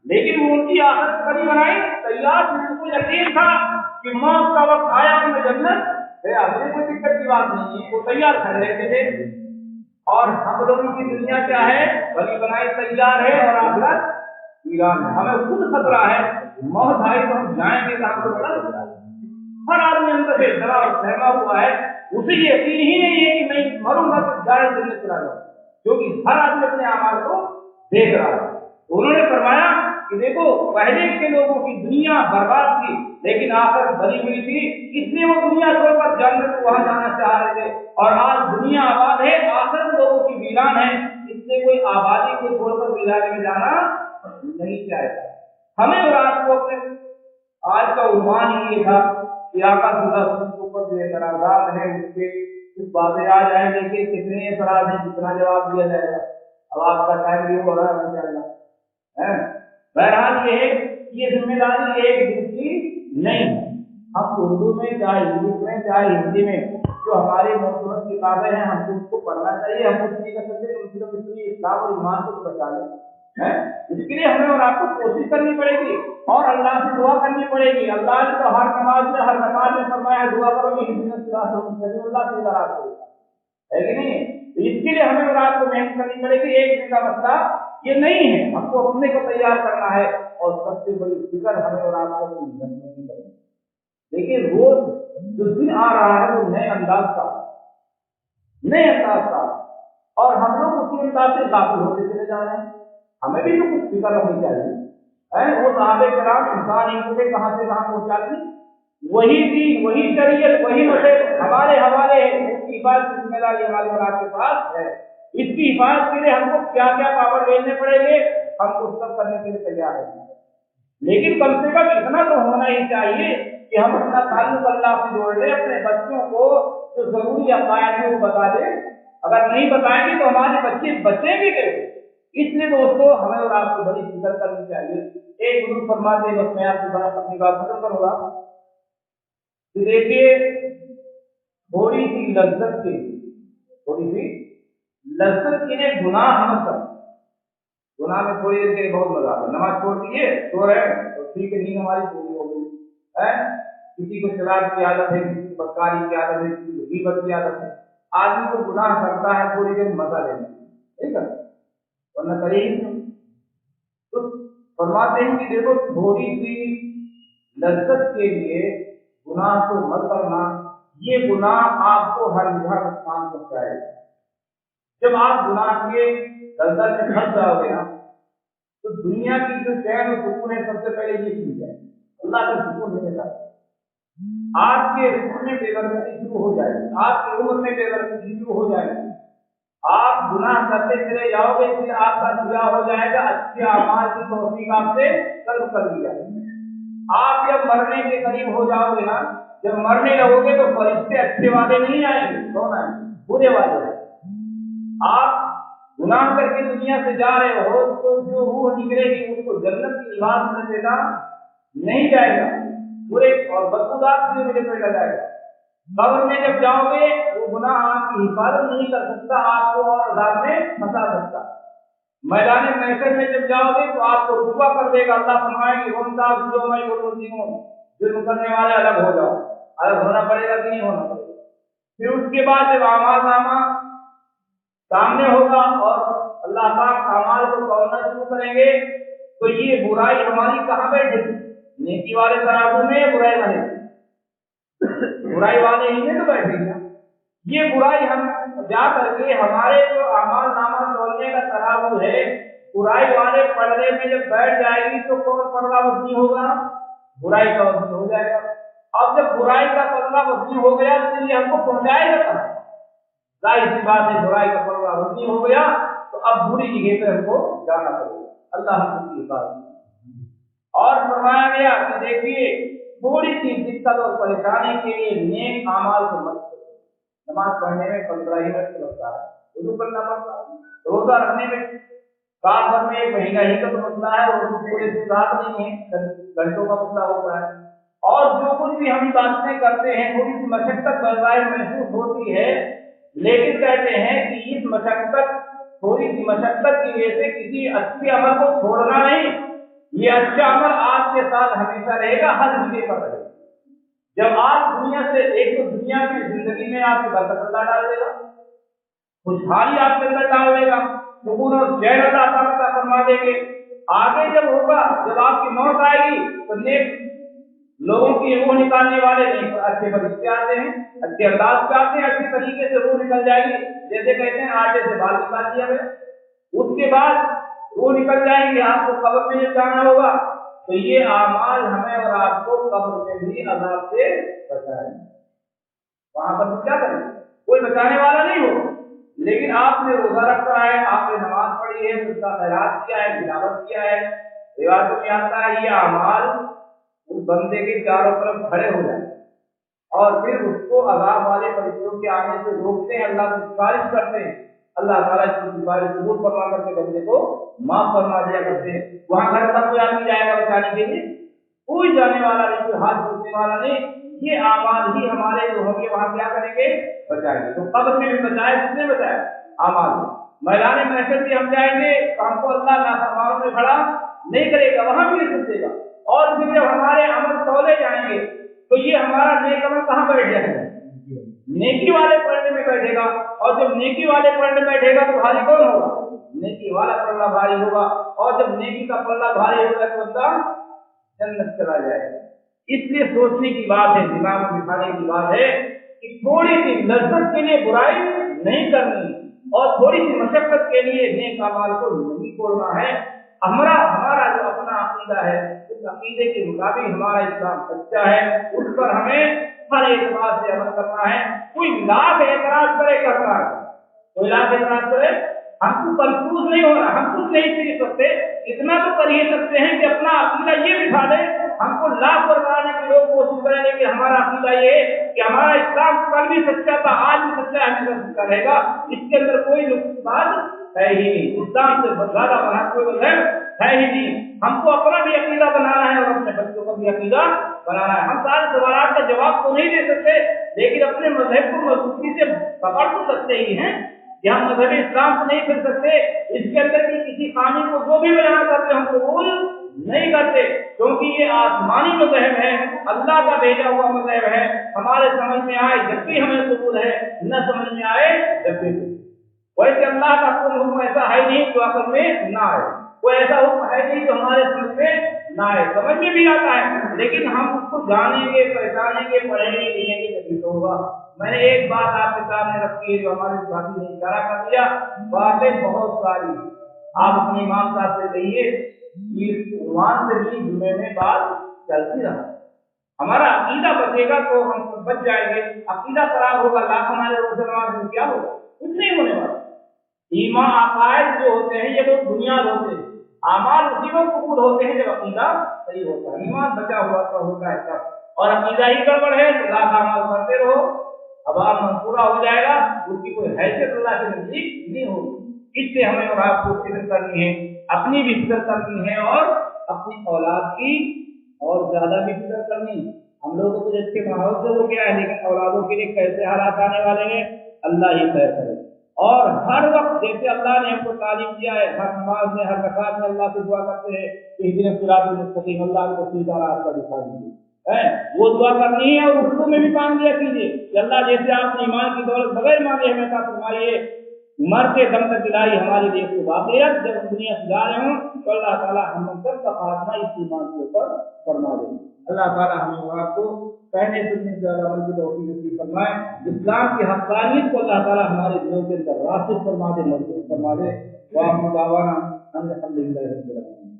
लेकिन वो उनकी आखिरत कभी बनाई तैयार थी। उनको यकीन था कि मौत का वक्त आया उनमें जन्नत है, अपने कोई दिक्कत की बात नहीं है, वो तैयार खड़े रहते थे। और हम लोगों की दुनिया क्या है? बनी बनाई तैयार है और आखिरत वीरान है। हमें खुद खतरा है, मौत आई तो हम जाएंगे तो हमको बड़ा खतरा है। हर आदमी अंदर से डरा और सहमा हुआ है, उसे यकीन ही नहीं है कि मैं मरूंगा तो जाए जन्नत चला जाऊं, क्योंकि हर आदमी अपने आमाल को देख रहा है। उन्होंने फरमाया कि देखो पहले के लोगों की दुनिया बर्बाद थी, लेकिन आखिरत बनी हुई थी, इसलिए वो दुनिया छोड़कर जन्नत को वहां जाना चाह रहे थे। और आज दुनिया आबाद है, आखिरत लोगों की वीरान है, इसलिए कोई आबादी को छोड़कर वीराने में जाना नहीं चाहेगा। हमें और आपको अपने आज का उन्वान ही ये था कि आका के ऊपर जो एतराज़ात है उसके कुछ बातें आ जाएंगे कि कितने एतराज़ हैं, कितना जवाब दिया जाएगा। अब आपका टाइम भी हो रहा है इंशाअल्लाह है। बहरहाल ये है कि ये जिम्मेदारी एक दिन की नहीं है। हम उर्दू में चाहे इंग्लिश में चाहे हिंदी में जो हमारी मौजूद किताबें हैं हमको उसको पढ़ना चाहिए। हम कुछ नहीं कर सकते, कम से कम इसलिए इस्लाम और ईमान को तो बचा लें है। इसके लिए हमें और आपको कोशिश करनी पड़ेगी और अल्लाह से दुआ करनी पड़ेगी। अल्लाह ने तो हर नमाज में फरमाया दुआ करो कि है कि नहीं? इसके लिए हमें और आपको मेहनत करनी पड़ेगी। एक दिन का मसला ये नहीं है, हमको अपने को तैयार करना है और सबसे बड़ी फिक्र हमें और आपको अपनी जिंदगी की करनी। लेकिन रोज जो दिन आ रहा है वो नए अंदाज का और हम लोग उसी अंदाज से गाफिल होते चले जा रहे हैं। हमें भी तो कुछ फिक्र होनी चाहिए है। वो साहबे कराम इंसान इनको कहां से कहां पहुंचा दी, वही दीन वही शरीयत वही मसले हमारे हवाले है। इसकी हिफाजत की जिम्मेदारी हमारे और आपके पास है। इसकी हिफाजत के लिए हमको क्या क्या पावर लेने पड़ेंगे, हम उस सब करने के लिए तैयार हैं। लेकिन कम से कम इतना तो होना ही चाहिए कि हम अपना ताल्लुक अल्लाह से जोड़ लें, अपने बच्चों को जो जरूरी अकायद है वो बता दें। अगर नहीं बताएंगे तो हमारे बच्चे बचेंगे कैसे? इसलिए दोस्तों हमें और आपको बड़ी फिक्र करनी चाहिए। एक बुजुर्ग फरमाते हैं, बस मैं आपकी अपनी बात खत्म करूंगा कि देखिए थोड़ी सी लज्जत के लिए गुनाह मत करो। गुनाह में थोड़ी देर के लिए बहुत मजा आता है। नमाज छोड़ दिए सो रहे हैं तो ठीक है, नींद हमारी पूरी हो गई है। किसी को शराब की आदत है, किसी को बदकारी की आदत है, किसी को गीबत की आदत है। आदमी को गुनाह करता है थोड़ी देर मजा लेने, ठीक है, वरना करेगी क्यों? तो फरमाते हैं कि देखो थोड़ी सी लज्जत के लिए गुनाह को मत करना, ये गुनाह आपको हर जगह नुकसान पहुंचाएगा। जब आप गुनाह के दलदल में फंस जाओगे ना तो दुनिया की जो चैन और सुकून है सबसे पहले ये चीज है, अल्लाह का सुकून नहीं मिलता। आपके रिस्क में बेबरकती शुरू हो जाएगी, आपकी उम्र में बेबरकती शुरू हो जाएगी। आप गुनाह करते चले जाओगे फिर आपका सिया हो जाएगा, अच्छे अमाल की तौफीक आपसे तलब कर दी जाएगी। आप जब मरने के करीब हो जाओगे ना, जब मरने लगोगे तो फरिश्ते अच्छे वाले नहीं आएंगे, कौन आएंगे? बुरे वाले। आप गुनाह करके दुनिया से जा रहे हो तो जो रूह निकलेगी उसको जन्नत की निवास में देना नहीं जाएगा, बुरे और बदबूदार चीजों में लपेटा जाएगा। कब्र में जब जाओगे वो गुनाह आपकी हिफाजत नहीं कर सकता, आपको और अज़ाब में फंसा सकता। मैदान महशर में जब जाओगे तो आपको रुसवा कर देगा। अल्लाह फरमाएगी जुर्म करने वाले अलग हो जाओ। अलग होना पड़ेगा कि नहीं होना पड़ेगा? फिर उसके बाद जब आमालनामा सामने होगा और अल्लाह पाक अमाल को तौलना शुरू करेंगे तो ये बुराई हमारी कहाँ बैठेगी? नेकी वाले तराजू में या बुराई वाले? बुराई वाले ही में तो बैठेगी ना। ये बुराई हम जा करके हमारे जो अमाल नामा तोलने का तराजू है, बुराई वाले पलड़े में जब बैठ जाएगी तो कौन पलड़ा वजनी होगा? बुराई का वजनी हो जाएगा। अब जब बुराई का पलड़ा वजनी हो गया तो ये हमको पहुंचाएगा कहाँ? जाहिर सी बात है, बुराई का पलड़ा वजनी हो गया तो अब बुरी जगह पे हमको जाना पड़ेगा। अल्लाह हमको की बात। और फरमाया गया कि देखिए थोड़ी सी दिक्कत और परेशानी के लिए नेक अमाल को मत करो। नमाज पढ़ने में 15 ही मिनट लगता है, वुज़ू करना पड़ता है, रोजा रखने में साल भर में 1 महीना ही का तो मसला है, और पूरे रात नहीं है, घंटों का मसला होता है। और जो कुछ भी हम बातें करते हैं थोड़ी सी मशक्कत बर्दाश्त महसूस होती है, लेकिन कहते हैं कि इस मशक्कत, थोड़ी सी मशक्कत की वजह से किसी अच्छे अमल को छोड़ना नहीं। ये अच्छा अमल आपके साथ हमेशा रहेगा, हर जगह पर रहेगा। जब आप दुनिया से, एक तो दुनिया की जिंदगी में आपकी बरकत अल्लाह डाल देगा, खुशहाली आपके अंदर डाल देगा, सुकून और चैन अल्लाह फरमा देंगे। आगे जब होगा, जब आपकी मौत आएगी तो नेक लोगों की रूह निकालने वाले नहीं, अच्छे फरिश्ते आते हैं, अच्छे अंदाज से आते हैं, अच्छी तरीके से रूह निकल जाएगी। जैसे कहते हैं आटे से बाल निकाल दिया गया, उसके बाद रूह निकल जाएंगे, आपको कब्र में जब जाना होगा तो ये आमाल हमें और आपको कब्र में भी अज़ाब से बचाएंगे। वहां पर क्या करेंगे? कोई बचाने वाला नहीं हो, लेकिन आपने रोजा रखा है, आपने नमाज पढ़ी है, उसका खैरात किया है, तिलावत किया है, रिवायतों में आता है ये आमाल उस बंदे के चारों तरफ खड़े हो जाए और फिर उसको अज़ाब वाले फरिश्तों के आने से रोकते हैं, अल्लाह से सिफारिश करते हैं। अल्लाह ताला इसकी सिफारिश कबूल फरमा करके बंदे को माफ फरमा दिया करते हैं। वहां घर पर कोई आदमी जाएगा बचाने के लिए? कोई जाने वाला नहीं, कोई हाथ जोड़ने वाला नहीं। ये आमाल ही हमारे जो होंगे वहां क्या करेंगे? बचाएंगे। तो कब्र में भी बचाए, किसने बचाया? आमाल। मैदान महशर भी हम जाएंगे तो हमको अल्लाह नाफरमानों में खड़ा नहीं करेगा, वहां भी नहीं देगा। और फिर जब हमारे अमल तौले जाएंगे तो ये हमारा नेक अमल कहाँ बैठ जाएगा? नेकी वाले पलड़े में बैठेगा। और जब नेकी वाले पलड़े में बैठेगा तो भारी कौन होगा? नेकी वाला पल्ला भारी होगा। और जब नेकी का पल्ला भारी होगा तो बंदा जन्नत चला जाएगा। इसलिए सोचने की बात है, दिमाग में बिठाने की बात है कि थोड़ी सी लज्जत के लिए बुराई नहीं करनी और थोड़ी सी मशक्कत के लिए नेक अमाल को नहीं छोड़ना है। हमारा जो अपना अकीदा है, उस अकीदे के मुताबिक हमारा इस्लाम सच्चा है, उस पर हमें हर एतबार से अमल करना है। कोई लाख एतराज करे करना है, कोई लाख एतराज करे, हमको कंफ्यूज नहीं होना, हम कुछ नहीं सीख सकते। इतना तो कर ही सकते हैं कि अपना अकीदा ये बिठा दे। हमको लाख बताने के लोग कोशिश करेंगे कि हमारा अकीदा ये है कि हमारा इस्लाम कल भी सच्चा था, आज भी सच्चा, हमेशा सच्चा रहेगा। इसके अंदर कोई बात है ही नहीं। इस्लाम से ज्यादा बना कोई मजहब है ही नहीं। हमको अपना भी अकीदा बनाना है और अपने बच्चों का भी अकीदा बनाना है। हम सारे सवाल का जवाब तो नहीं दे सकते, लेकिन अपने मजहब को मजबूती से पकड़ तो सकते ही हैं। यहाँ मजहबी इस्लाम से नहीं फिर सकते। इसके अंदर की किसी खामी को जो भी बयान करते हम कबूल नहीं करते, क्योंकि ये आसमानी मजहब है, अल्लाह का भेजा हुआ मजहब है। हमारे समझ में आए जब भी हमें कबूल है, न समझ में आए जब भी। वैसे अल्लाह का कोई हुक्म ऐसा है नहीं जो अकल में ना आए, कोई ऐसा हुक्म है नहीं जो हमारे समझ में ना आए। समझ में भी आता है, लेकिन हम उसको जानेंगे, पहचानेंगे, पढ़ेंगे, लिखेंगे तभी तो होगा। मैंने एक बात आपके सामने रखी है जो हमारे साथी ने इशारा कर दिया। बातें बहुत सारी, आप अपने इमाम साहब से कहिए कि उन्वान से भी जुमे में बात चलती रहा। हमारा अकीदा बचेगा तो हम बच जाएंगे। अकीदा खराब होगा, लाख हमारे रोजे नमाज में क्या होगा? कुछ नहीं होने वाला। ईमान अकायद जो होते हैं ये बहुत बुनियाद होते हैं। आमाल उसी वक्त कबूल होते हैं जब अकीदा सही होता है, ईमान बचा हुआ तो होता है सब। और अकीदा ही गड़बड़ है तो लाख अमाल करते रहो, अब आप पूरा हो जाएगा, उसकी कोई हैसियत अल्लाह के नजदीक नहीं होगी। इससे हमें और आपको फिक्र करनी है, अपनी भी फिक्र करनी है और अपनी औलाद की और ज्यादा भी फिक्र करनी। हम लोग तो कुछ अच्छे माहौल से हो गया है, लेकिन औलादों के लिए कैसे हालात आने वाले हैं अल्लाह ही तय करे। اور ہر وقت جیسے اللہ نے ہم کو تعلیم دیا ہے، ہر نماز میں ہر رکعت میں اللہ سے دعا کرتے ہیں کہ اہدنا الصراط المستقیم، اللہ کو سیدھا راستہ دکھا دیجیے، وہ دعا کرنی ہے۔ اور اردو میں بھی مانگ لیا کیجیے کہ اللہ جیسے آپ نے ایمان کی دولت بغیر مانگے ہمیں عطا فرمائیے، مرتے دم تک الہی ہمارے لیے کو واقعیت جب ہم دنیا سے جا رہے ہوں تو اللہ تعالیٰ ہم سب کا خاتمہ اس ایمان کے اوپر فرما دیں۔ اللہ تعالیٰ ہم آپ کو پہلے سننے سے زیادہ عمل کی توفیق نصیب فرمائے، اسلام کی حقانیت کو اللہ تعالیٰ ہمارے دلوں کے اندر راسخ فرما دے، مضبوط فرما دے۔ وآخر دعوانا ان الحمد للہ رب العالمین۔